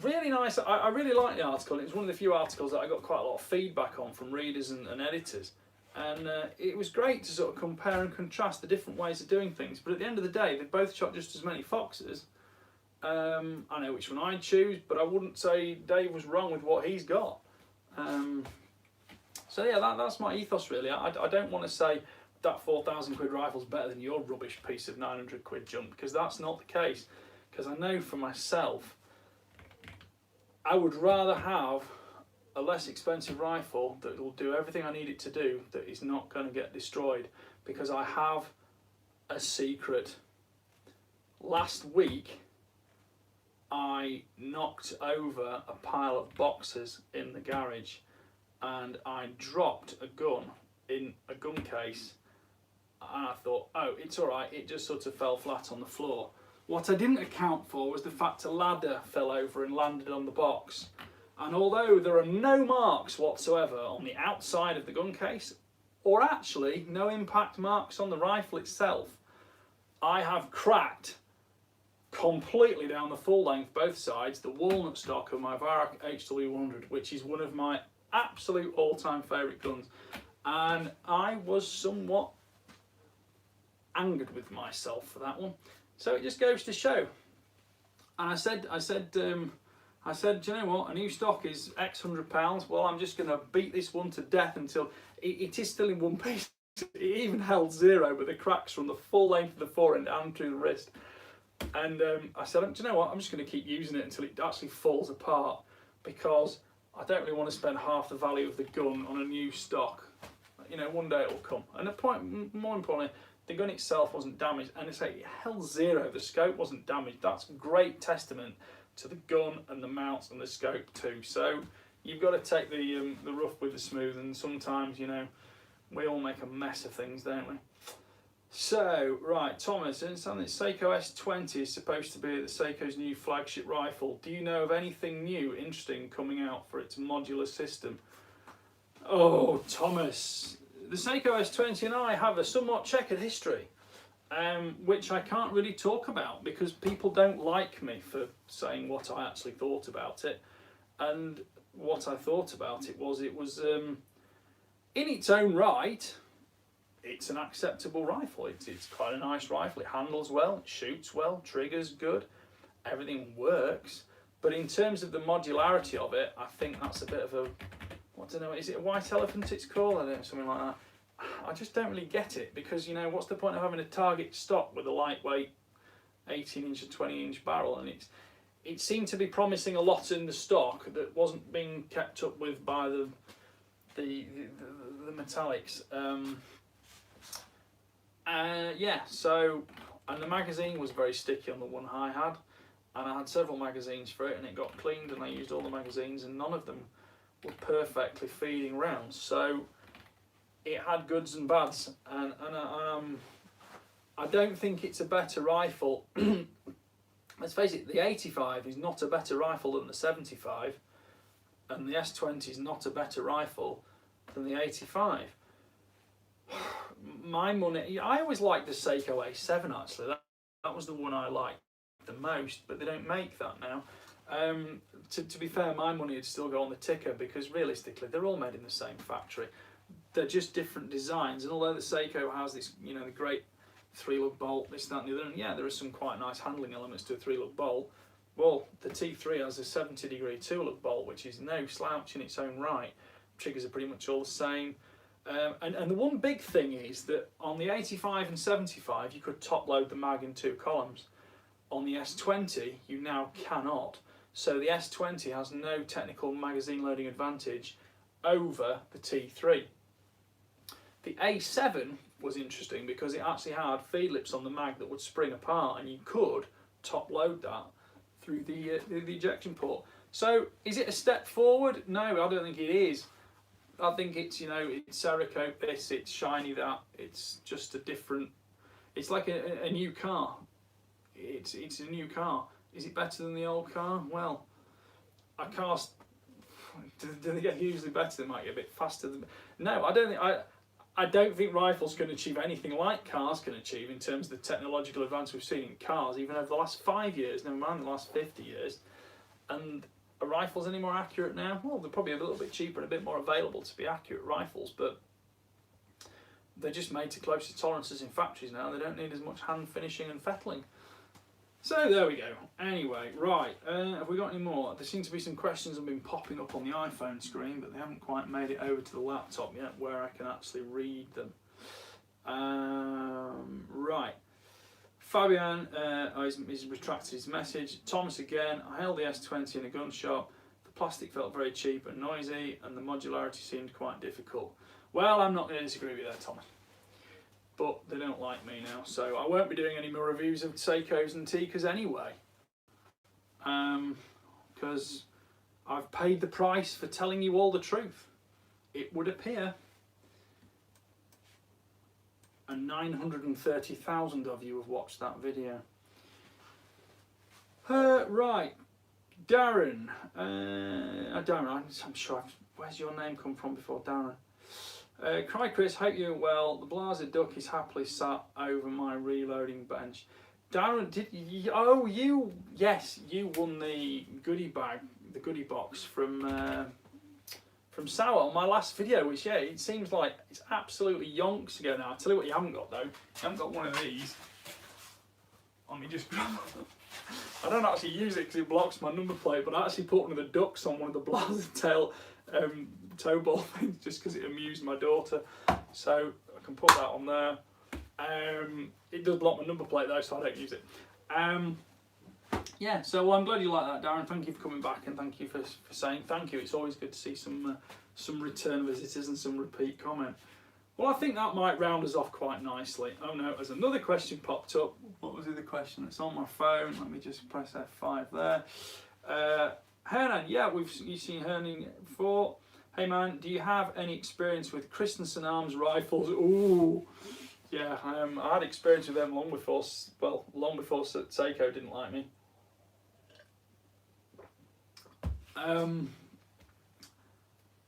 Really nice. I really liked the article. It was one of the few articles that I got quite a lot of feedback on from readers and editors, and it was great to sort of compare and contrast the different ways of doing things. But at the end of the day, they both shot just as many foxes. I know which one I'd choose, but I wouldn't say Dave was wrong with what he's got. So yeah, that's my ethos really. I don't want to say that £4,000 rifle's better than your rubbish piece of £900 junk, because that's not the case. Because I know for myself, I would rather have a less expensive rifle that will do everything I need it to do, that is not going to get destroyed, because I have a secret. Last week I knocked over a pile of boxes in the garage, and I dropped a gun in a gun case, and I thought, oh, it's alright, it just sort of fell flat on the floor. What I didn't account for was the fact a ladder fell over and landed on the box. And although there are no marks whatsoever on the outside of the gun case, or actually no impact marks on the rifle itself, I have cracked completely down the full length, both sides, the walnut stock of my Varrock HW100, which is one of my absolute all-time favourite guns. And I was somewhat angered with myself for that one. So it just goes to show. And I said, do you know what? A new stock is X £100. Well, I'm just going to beat this one to death until it is still in one piece. It even held 0, but the cracks from the full length of the forend and through the wrist. And I said, do you know what? I'm just going to keep using it until it actually falls apart, because I don't really want to spend half the value of the gun on a new stock. You know, one day it will come. And the point, more importantly, the gun itself wasn't damaged, and it's like it held 0. The scope wasn't damaged. That's great testament to the gun and the mounts and the scope too. So you've got to take the rough with the smooth, and sometimes, you know, we all make a mess of things, don't we? So, right, Thomas, I understand that Sako S20 is supposed to be the Sako's new flagship rifle. Do you know of anything new, interesting coming out for its modular system? Oh, Thomas, the Sako S20 and I have a somewhat checkered history, which I can't really talk about because people don't like me for saying what I actually thought about it. And what I thought about it was in its own right, it's an acceptable rifle. It's quite a nice rifle. It handles well, it shoots well, triggers good, everything works. But in terms of the modularity of it, I think that's a bit of a, I don't know, is it a white elephant it's called? I don't know, something like that. I just don't really get it, because, you know, what's the point of having a target stock with a lightweight 18-inch and 20-inch barrel? And it seemed to be promising a lot in the stock that wasn't being kept up with by the metallics. Yeah, so, and the magazine was very sticky on the one I had, and I had several magazines for it, and it got cleaned, and I used all the magazines, and none of them were perfectly feeding rounds. So it had goods and bads, and I don't think it's a better rifle. Let's face it, the 85 is not a better rifle than the 75, and the S20 is not a better rifle than the 85. My money, I always liked the Sako A7 actually. That was the one I liked the most, but they don't make that now. To be fair, my money would still go on the Tikka, because realistically they're all made in the same factory. They're just different designs, and although the Sako has this, you know, the great 3-lug bolt, this, that and the other, and yeah, there are some quite nice handling elements to a 3-lug bolt. Well, the T3 has a 70-degree 2-lug bolt, which is no slouch in its own right. Triggers are pretty much all the same. And the one big thing is that on the 85 and 75 you could top load the mag in 2 columns. On the S20 you now cannot. So the S20 has no technical magazine loading advantage over the T3. The A7 was interesting because it actually had feed lips on the mag that would spring apart, and you could top load that through the ejection port. So is it a step forward? No, I don't think it is. I think it's, you know, it's Cerakote this, it's shiny that, it's just a different, it's like a new car. It's a new car. Is it better than the old car? Well, a car's, do they get hugely better? They might get a bit faster than, no, I don't think rifles can achieve anything like cars can achieve in terms of the technological advance we've seen in cars, even over the last 5 years, never mind the last 50 years. And are rifles any more accurate now? Well, they're probably a little bit cheaper and a bit more available to be accurate rifles, but they're just made to closer tolerances in factories now. They don't need as much hand finishing and fettling. So there we go. Anyway, right, have we got any more? There seem to be some questions that have been popping up on the iPhone screen, but they haven't quite made it over to the laptop yet where I can actually read them. Right. Fabian he's retracted his message. Thomas again, I held the S20 in a gun shop. The plastic felt very cheap and noisy, and the modularity seemed quite difficult. Well, I'm not going to disagree with that, Thomas. But they don't like me now, so I won't be doing any more reviews of Sakos and Tikkas anyway. Because I've paid the price for telling you all the truth. It would appear. And 930,000 of you have watched that video. Right, Darren. Darren, I'm sure. Where's your name come from before, Darren? Cry Chris, hope you're well. The Blaser duck is happily sat over my reloading bench. Darren, did you? Oh, you? Yes, you won the goodie bag, the goodie box from Sauer on my last video, which, yeah, it seems like it's absolutely yonks ago now. I'll tell you what you haven't got though. You haven't got one of these. Let me just grab it. I don't actually use it because it blocks my number plate, but I actually put one of the ducks on one of the Blaser tail toe ball things just because it amused my daughter. So I can put that on there. It does block my number plate though, so I don't use it. Yeah, so I'm glad you like that, Darren. Thank you for coming back, and thank you for saying thank you. It's always good to see some return visitors and some repeat comment. Well, I think that might round us off quite nicely. Oh no, there's another question popped up. What was the other question? It's on my phone. Let me just press F5 there. Hernan, yeah, you've seen Hernan before. Hey man, do you have any experience with Christensen Arms rifles? Ooh, yeah, I had experience with them long before Sako didn't like me.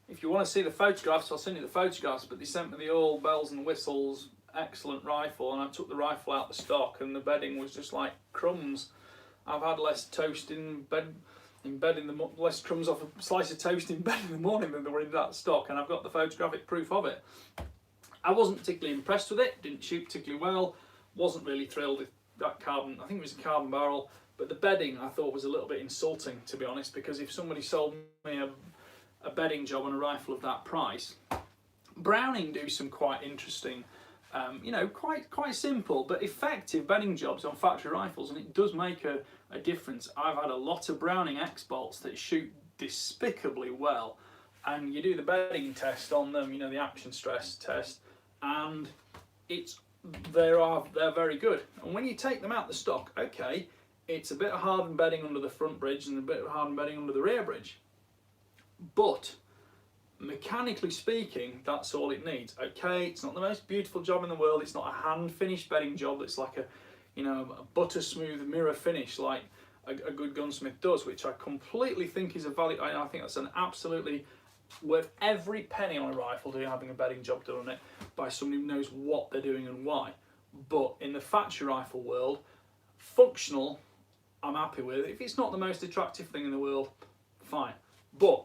If you want to see the photographs, I'll send you the photographs, but they sent me the all bells and whistles, excellent rifle, and I took the rifle out the stock and the bedding was just like crumbs. I've had less toast in bed less crumbs off a slice of toast in bed in the morning than they were in that stock, and I've got the photographic proof of it. I wasn't particularly impressed with it, didn't shoot particularly well, wasn't really thrilled with that carbon, I think it was a carbon barrel, but the bedding I thought was a little bit insulting, to be honest, because if somebody sold me a bedding job on a rifle of that price, Browning do some quite interesting, you know, quite simple but effective bedding jobs on factory rifles, and it does make a difference. I've had a lot of Browning X-bolts that shoot despicably well, and you do the bedding test on them, you know, the action stress test, and they're very good. And when you take them out the stock, okay, it's a bit of hardened bedding under the front bridge and a bit of hardened bedding under the rear bridge, but mechanically speaking, that's all it needs. Okay, it's not the most beautiful job in the world. It's not a hand-finished bedding job that's like a butter smooth mirror finish like a good gunsmith does, which I completely think is a value. I think that's an absolutely worth every penny on a rifle having a bedding job done on it by somebody who knows what they're doing and why. But in the factory rifle world, functional, I'm happy with. If it's not the most attractive thing in the world, fine. But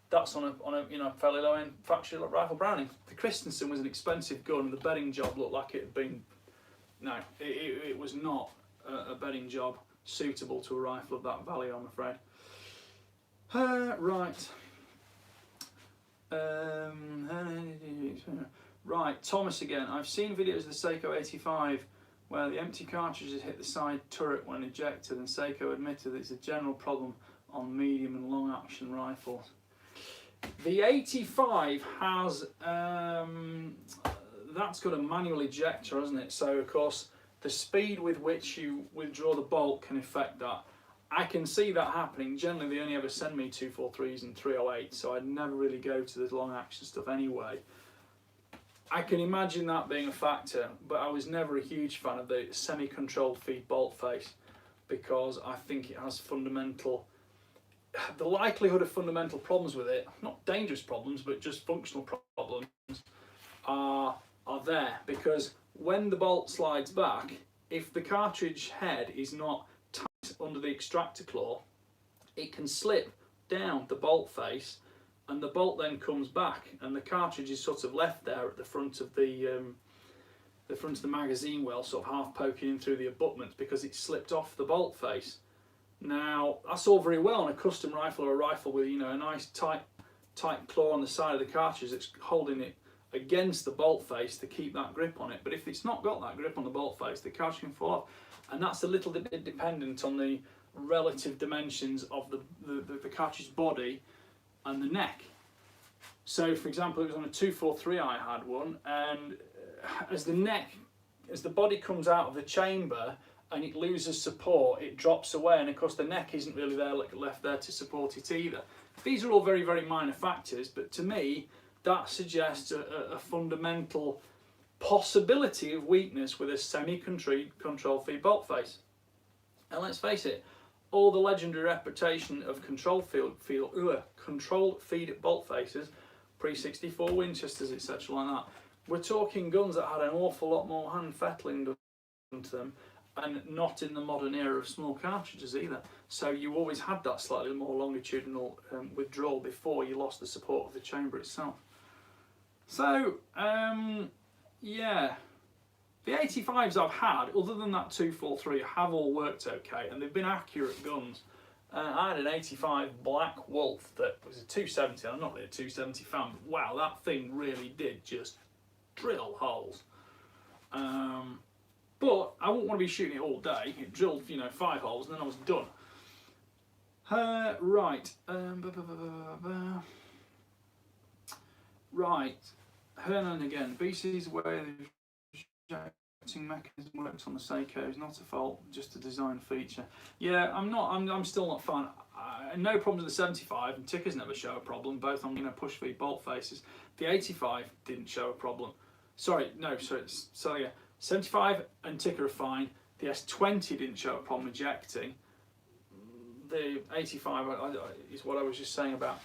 that's on a fairly low end factory rifle Browning. The Christensen was an expensive gun, and the bedding job looked like it had been. No, it was not a bedding job suitable to a rifle of that value, I'm afraid. Right. Right, Thomas again. I've seen videos of the Sako 85 where the empty cartridges hit the side turret when ejected, and Sako admitted that it's a general problem on medium and long action rifles. The 85 has, that's got a manual ejector, hasn't it? So of course the speed with which you withdraw the bolt can affect that. I can see that happening. Generally they only ever send me 243s and 308s, so I'd never really go to the long action stuff anyway. I can imagine that being a factor, but I was never a huge fan of the semi-controlled feed bolt face, because I think it has the likelihood of fundamental problems with it, not dangerous problems, but just functional problems, are there. Because when the bolt slides back, if the cartridge head is not tight under the extractor claw, it can slip down the bolt face, and the bolt then comes back, and the cartridge is sort of left there at the front of the magazine well, sort of half poking in through the abutments, because it slipped off the bolt face. Now that's all very well on a custom rifle or a rifle with, you know, a nice tight claw on the side of the cartridge that's holding it against the bolt face to keep that grip on it. But if it's not got that grip on the bolt face, the cartridge can fall off, and that's a little bit dependent on the relative dimensions of the cartridge body and the neck. So for example, it was on a 243 I had one, and as the body comes out of the chamber and it loses support, it drops away, and of course the neck isn't really there, left there to support it either. These are all very, very minor factors, but to me that suggests a fundamental possibility of weakness with a semi-controlled feed bolt face. And let's face it, all the legendary reputation of controlled feed bolt faces, pre-64 Winchesters, etc. like that, we're talking guns that had an awful lot more hand fettling done to them, and not in the modern era of small cartridges either. So you always had that slightly more longitudinal withdrawal before you lost the support of the chamber itself. So yeah, the 85s I've had, other than that 243, have all worked okay, and they've been accurate guns. I had an 85 Black Wolf that was a 270. I'm not really a 270 fan, but wow, that thing really did just drill holes. But I wouldn't want to be shooting it all day. It drilled, you know, 5 holes, and then I was done. Right. Right. Hernan again. BC's way the ejecting mechanism works on the Sako is not a fault, just a design feature. Yeah, I'm still not a fan. No problems with the 75, and Tikka's never show a problem, both on, you know, push feed bolt faces. The 85 didn't show a problem. So yeah, 75 and Tikka are fine. The S20 didn't show a problem ejecting. The 85 is what I was just saying about.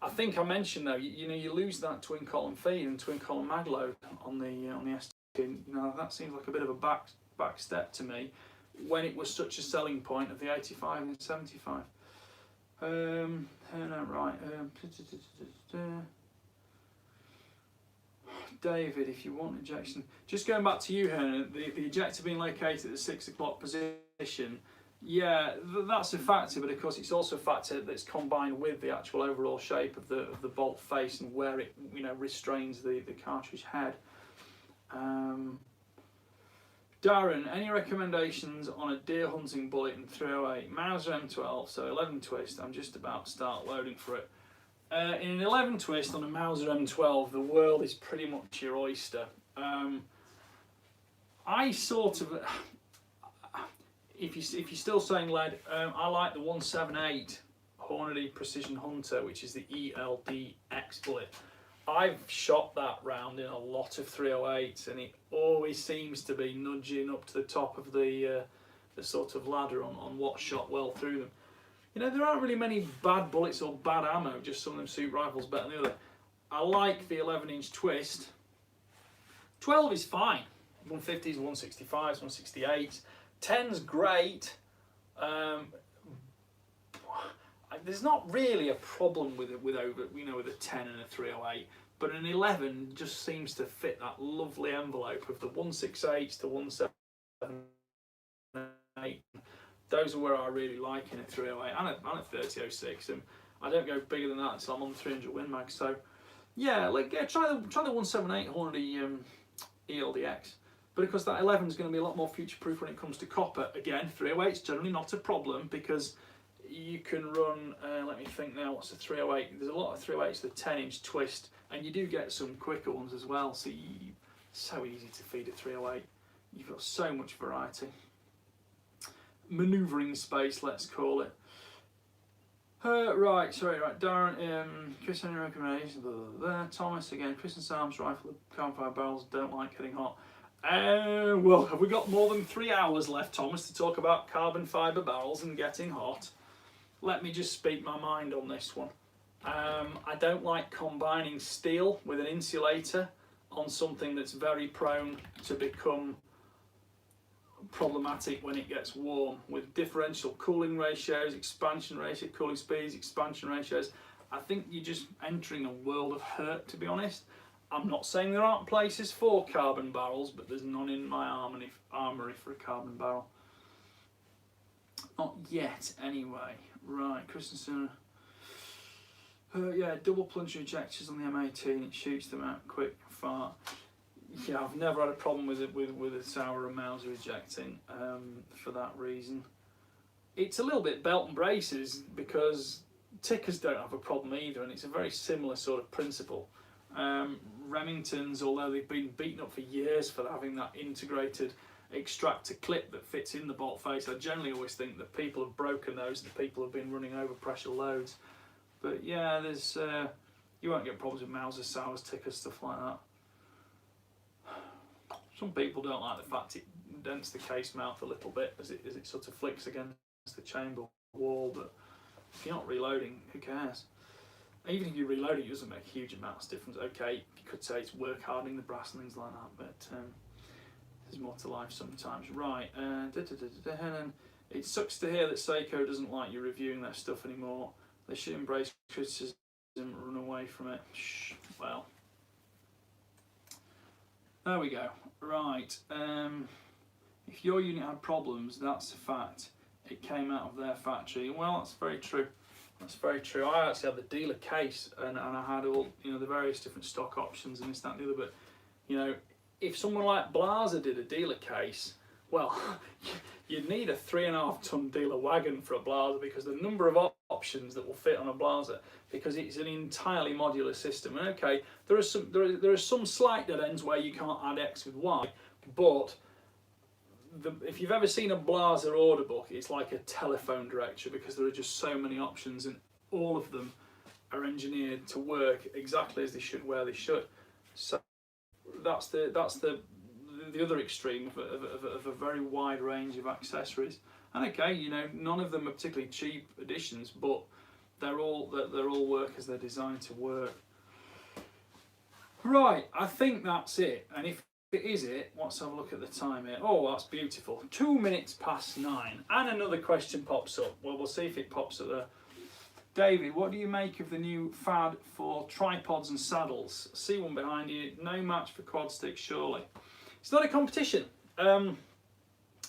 I think I mentioned though, you know, you lose that twin column feed and twin column mag load on the S20. You know, that seems like a bit of a back step to me, when it was such a selling point of the 85 and 75. Right. David, if you want ejection, just going back to you, Hernan, the ejector being located at the 6 o'clock position, yeah, that's a factor, but of course it's also a factor that's combined with the actual overall shape of the bolt face and where it, you know, restrains the cartridge head. Darren, any recommendations on a deer hunting bullet in 308? Mauser M12, so 11 twist, I'm just about to start loading for it. In an 11 twist on a Mauser M12, the world is pretty much your oyster. I sort of, if you're still saying lead, I like the 178 Hornady Precision Hunter, which is the ELDX bullet. I've shot that round in a lot of 308s, and it always seems to be nudging up to the top of the sort of ladder on what shot well through them. You know, there aren't really many bad bullets or bad ammo, just some of them suit rifles better than the other. I like the 11-inch twist. 12 is fine. 150s, 165s, 168s. 10's great. There's not really a problem with over, you know, with a 10 and a 308, but an 11 just seems to fit that lovely envelope of the 168s to 178. Those are where I really like in a 308 and a 3006, and I don't go bigger than that until I'm on 300 Win Mag. So yeah, like try the 178 Hornady ELDX. But of course that 11 is going to be a lot more future proof when it comes to copper. Again, 308 is generally not a problem because you can run, let me think now, what's a 308? There's a lot of 308s with a 10-inch twist, and you do get some quicker ones as well, so so easy to feed at 308. You've got so much variety. Manoeuvring space, let's call it. Right, Darren, Chris, any recommendations? Blah, blah, blah. Thomas, again, Chris and Sam's rifle, carbon fibre barrels don't like getting hot. Well, have we got more than 3 hours left, Thomas, to talk about carbon fibre barrels and getting hot? Let me just speak my mind on this one. I don't like combining steel with an insulator on something that's very prone to become problematic when it gets warm, with differential cooling ratios, expansion ratio, cooling speeds, expansion ratios. I think you're just entering a world of hurt, to be honest. I'm not saying there aren't places for carbon barrels, but there's none in my armoury for a carbon barrel. Not yet, anyway. Right, Christensen. Yeah, double plunger ejectors on the M18. It shoots them out quick, far. Yeah, I've never had a problem with it with a Sauer and Mauser ejecting for that reason. It's a little bit belt and braces because Tikkas don't have a problem either, and it's a very similar sort of principle. Remingtons, although they've been beaten up for years for having that integrated extractor clip that fits in the bolt face, I generally always think that people have broken those, that people have been running over pressure loads. But yeah, there's you won't get problems with Mauser, Sauers, Tikkas, stuff like that. Some people don't like the fact it dents the case mouth a little bit as it sort of flicks against the chamber wall, but if you're not reloading, who cares? Even if you reload it, it doesn't make a huge amount of difference. Okay, you could say it's work hardening the brass and things like that, but there's more to life sometimes. Right, it sucks to hear that Sako doesn't like you reviewing their stuff anymore. They should embrace criticism and run away from it. Shh, well, there we go. Right, if your unit had problems, that's a fact. It came out of their factory. Well, that's very true. That's very true. I actually had the dealer case, and I had all, you know, the various different stock options and this, that, and the other. But you know, if someone like Blaser did a dealer case, well, you'd need a 3.5 ton dealer wagon for a Blaser, because the number of options that will fit on a Blaser, because it's an entirely modular system. And okay, there are some slight dead ends where you can't add X with Y, but if you've ever seen a Blaser order book, it's like a telephone directory, because there are just so many options, and all of them are engineered to work exactly as they should, where they should. So that's the other extreme of a very wide range of accessories. And okay, you know, none of them are particularly cheap additions, but they're all work as they're designed to work. Right, I think that's it. And if it is it, let's have a look at the time here. Oh, that's beautiful. 2 minutes past 9. And another question pops up. Well, we'll see if it pops up there. David, what do you make of the new fad for tripods and saddles? See one behind you. No match for quad sticks, surely. It's not a competition.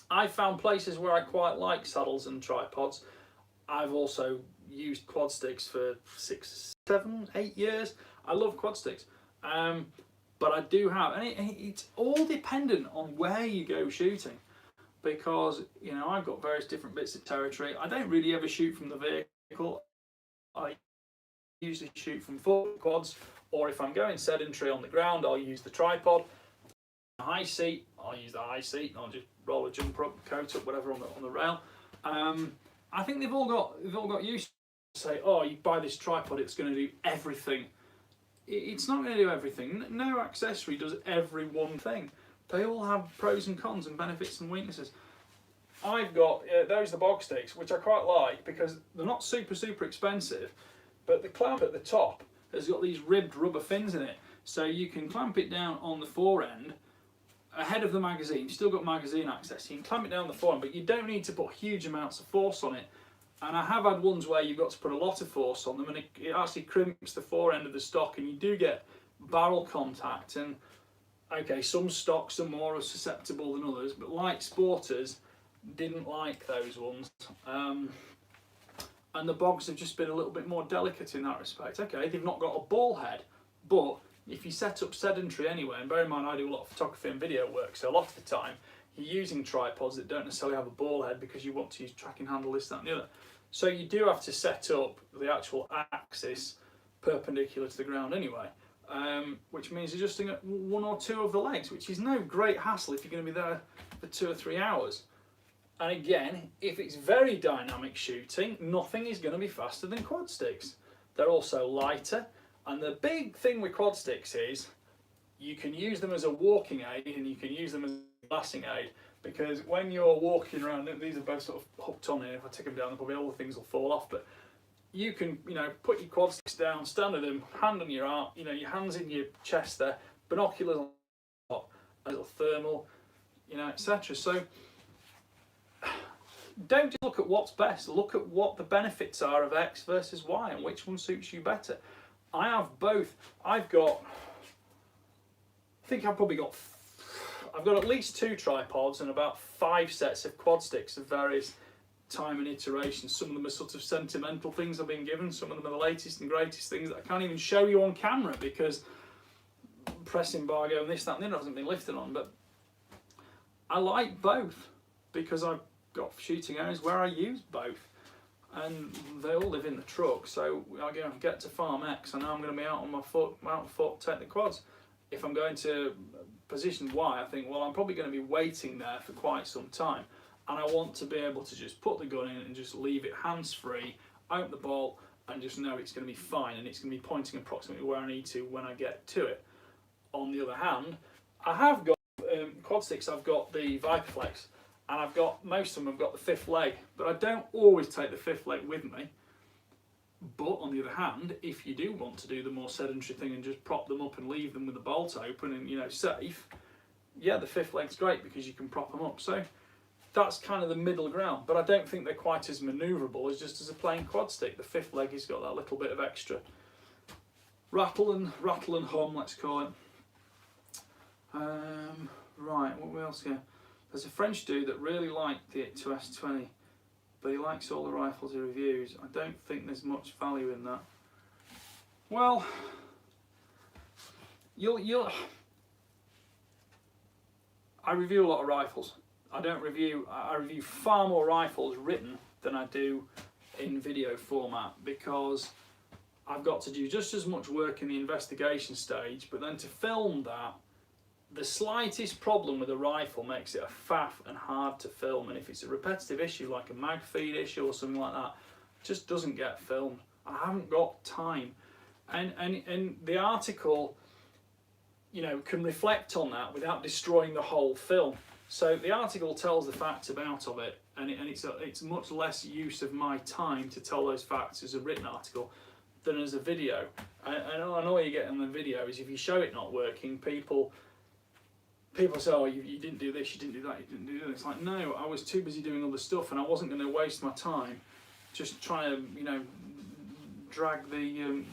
I found places where I quite like saddles and tripods. I've also used quad sticks for 6, 7, 8 years. I love quad sticks. But I do have, and it's all dependent on where you go shooting, because you know, I've got various different bits of territory. I don't really ever shoot from the vehicle. I usually shoot from foot quads, or if I'm going sedentary on the ground, I'll use the tripod. High seat, I'll use the high seat, and I'll just roll a jumper up, coat up, whatever on the rail. I think they've all got used to say, oh, you buy this tripod, it's going to do everything. It's not going to do everything. No accessory does every one thing. They all have pros and cons and benefits and weaknesses. I've got those are the bog sticks, which I quite like because they're not super expensive, but the clamp at the top has got these ribbed rubber fins in it, so you can clamp it down on the fore end ahead of the magazine. You've still got magazine access. You can clamp it down the fore end, but you don't need to put huge amounts of force on it. And I have had ones where you've got to put a lot of force on them, and it actually crimps the fore end of the stock, and you do get barrel contact. And okay, some stocks are more susceptible than others, but light sporters didn't like those ones. And the bogs have just been a little bit more delicate in that respect. Okay, they've not got a ball head, but if you set up sedentary anyway, and bear in mind I do a lot of photography and video work, so a lot of the time you're using tripods that don't necessarily have a ball head because you want to use tracking handle, this, that and the other. So you do have to set up the actual axis perpendicular to the ground anyway, which means adjusting at one or two of the legs, which is no great hassle if you're going to be there for 2 or 3 hours. And again, if it's very dynamic shooting, nothing is going to be faster than quad sticks. They're also lighter, and the big thing with quad sticks is you can use them as a walking aid and you can use them as a glassing aid, because when you're walking around, these are both sort of hooked on here, if I take them down probably all the things will fall off, but you can, you know, put your quad sticks down, stand with them, hand on your arm, you know, your hands in your chest there, binoculars on top, a little thermal, you know, etc. So don't just look at what's best, look at what the benefits are of X versus Y and which one suits you better. I have both. I've got at least 2 tripods and about 5 sets of quad sticks of various time and iterations. Some of them are sort of sentimental things I've been given, some of them are the latest and greatest things that I can't even show you on camera because press embargo and this, that and the other hasn't been lifted on. But I like both because I've got shooting areas where I use both, and they all live in the truck. So I get to farm X and I'm going to be out on my foot, take the quads. If I'm going to position Y, I think, well, I'm probably going to be waiting there for quite some time, and I want to be able to just put the gun in and just leave it hands-free, open the bolt, and just know it's going to be fine, and it's going to be pointing approximately where I need to when I get to it. On the other hand, I have got quad sticks. I've got the Viperflex, and I've got most of them. I've got the 5th leg, but I don't always take the 5th leg with me. But on the other hand, if you do want to do the more sedentary thing and just prop them up and leave them with the bolt open and, you know, safe, yeah, the 5th leg's great because you can prop them up. So that's kind of the middle ground, but I don't think they're quite as manoeuvrable as just as a plain quad stick. The 5th leg has got that little bit of extra rattle and hum, let's call it. Right, what else here? There's a French dude that really liked the 2S20, but he likes all the rifles he reviews. I don't think there's much value in that. Well, I review a lot of rifles. I review far more rifles written than I do in video format, because I've got to do just as much work in the investigation stage, but then to film that, the slightest problem with a rifle makes it a faff and hard to film, and if it's a repetitive issue like a mag feed issue or something like that, it just doesn't get filmed. I haven't got time, and the article, you know, can reflect on that without destroying the whole film. So the article tells the facts about of it, and it's much less use of my time to tell those facts as a written article than as a video. And all you get in the video is if you show it not working, people say, oh, you didn't do this, you didn't do that, you didn't do that. It's like, no, I was too busy doing other stuff, and I wasn't going to waste my time just trying to, you know, drag the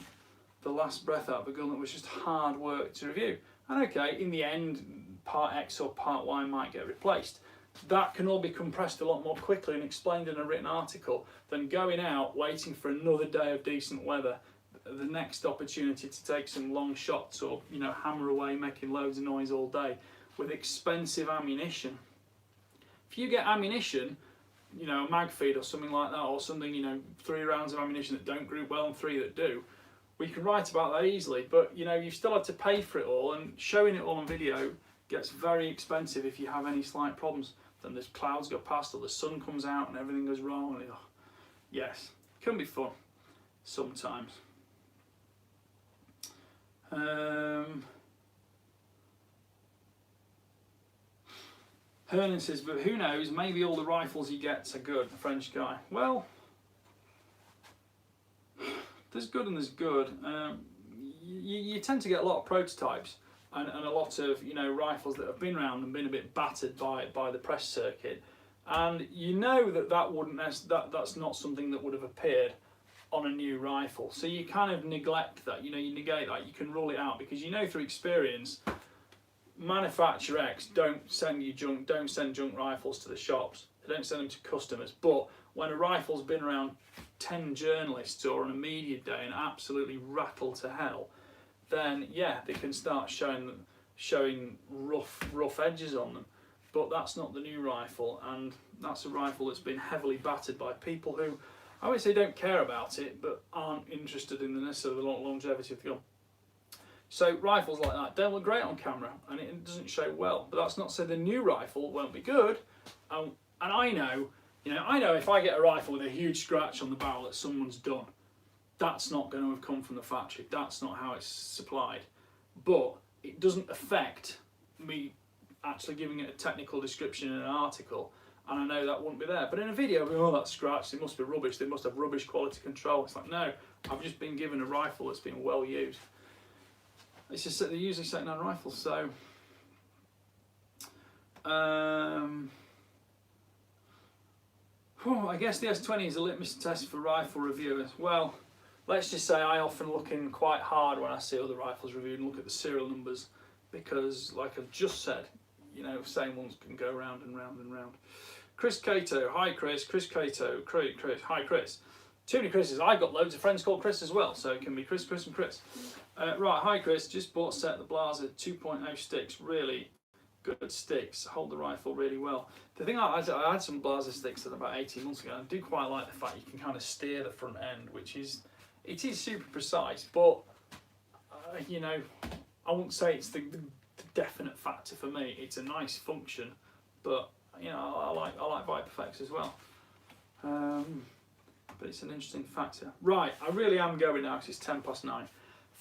last breath out of a gun that was just hard work to review. And okay, in the end, part X or part Y might get replaced. That can all be compressed a lot more quickly and explained in a written article than going out, waiting for another day of decent weather, the next opportunity to take some long shots, or, you know, hammer away making loads of noise all day with expensive ammunition. If you get ammunition, you know, a mag feed or something like that, or something, you know, 3 rounds of ammunition that don't group well and 3 that do, we can write about that easily. But, you know, you've still had to pay for it all, and showing it all on video gets very expensive if you have any slight problems. Then the clouds go past, or the sun comes out and everything goes wrong. And yes, it can be fun sometimes. Hernan says, but who knows, maybe all the rifles he gets are good, the French guy. Well, there's good and there's good. You tend to get a lot of prototypes and a lot of, you know, rifles that have been around and been a bit battered by the press circuit, and you know that's not something that would have appeared on a new rifle. So you kind of neglect that, you know, you negate that, you can rule it out, because you know through experience, manufacturer X don't send junk rifles to the shops. They don't send them to customers. But when a rifle's been around 10 journalists or on a media day and absolutely rattled to hell, then yeah, they can start showing rough edges on them. But that's not the new rifle, and that's a rifle that's been heavily battered by people who I wouldn't say don't care about it, but aren't interested in the necessarily the longevity of the gun. So rifles like that don't look great on camera, and it doesn't show well. But that's not to say the new rifle won't be good. And I know, I know if I get a rifle with a huge scratch on the barrel that someone's done, that's not going to have come from the factory. That's not how it's supplied. But it doesn't affect me actually giving it a technical description in an article, and I know that wouldn't be there. But in a video, oh, that's scratched, it must be rubbish, they must have rubbish quality control. It's like, no, I've just been given a rifle that's been well used. It's just that they're usually second-hand rifles, so I guess the S20 is a litmus test for rifle reviewers. Well, let's just say I often look in quite hard when I see other rifles reviewed and look at the serial numbers, because like I've just said, same ones can go round and round and round. Chris Cato, hi Chris. Chris Cato, Chris, hi Chris. Too many Chris's. I've got loads of friends called Chris as well, so it can be Chris, Chris and Chris. Right, hi Chris, just bought set the Blaser 2.0 sticks, really good sticks, hold the rifle really well. The thing I had some Blaser sticks about 18 months ago, and I do quite like the fact you can kind of steer the front end, it is super precise, but I wouldn't say it's the definite factor for me. It's a nice function, but I like Viperflex as well. But it's an interesting factor. Right, I really am going now because it's 9:10.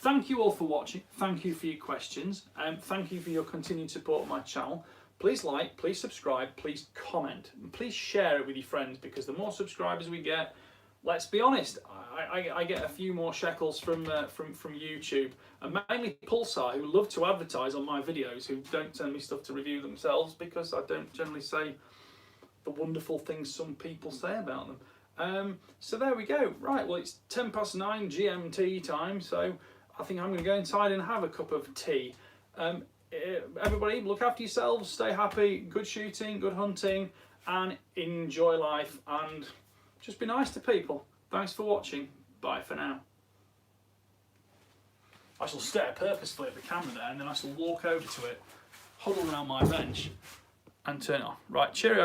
Thank you all for watching. Thank you for your questions. Thank you for your continued support of my channel. Please like, please subscribe, please comment, and please share it with your friends, because the more subscribers we get, let's be honest, I get a few more shekels from YouTube, and mainly Pulsar, who love to advertise on my videos, who don't send me stuff to review themselves because I don't generally say the wonderful things some people say about them. So there we go. Right, well, it's 9:10 GMT time, so I think I'm going to go inside and have a cup of tea. Everybody, look after yourselves, stay happy, good shooting, good hunting, and enjoy life, and just be nice to people. Thanks for watching. Bye for now. I shall stare purposefully at the camera there, and then I shall walk over to it, huddle around my bench, and turn it off. Right, cheerio.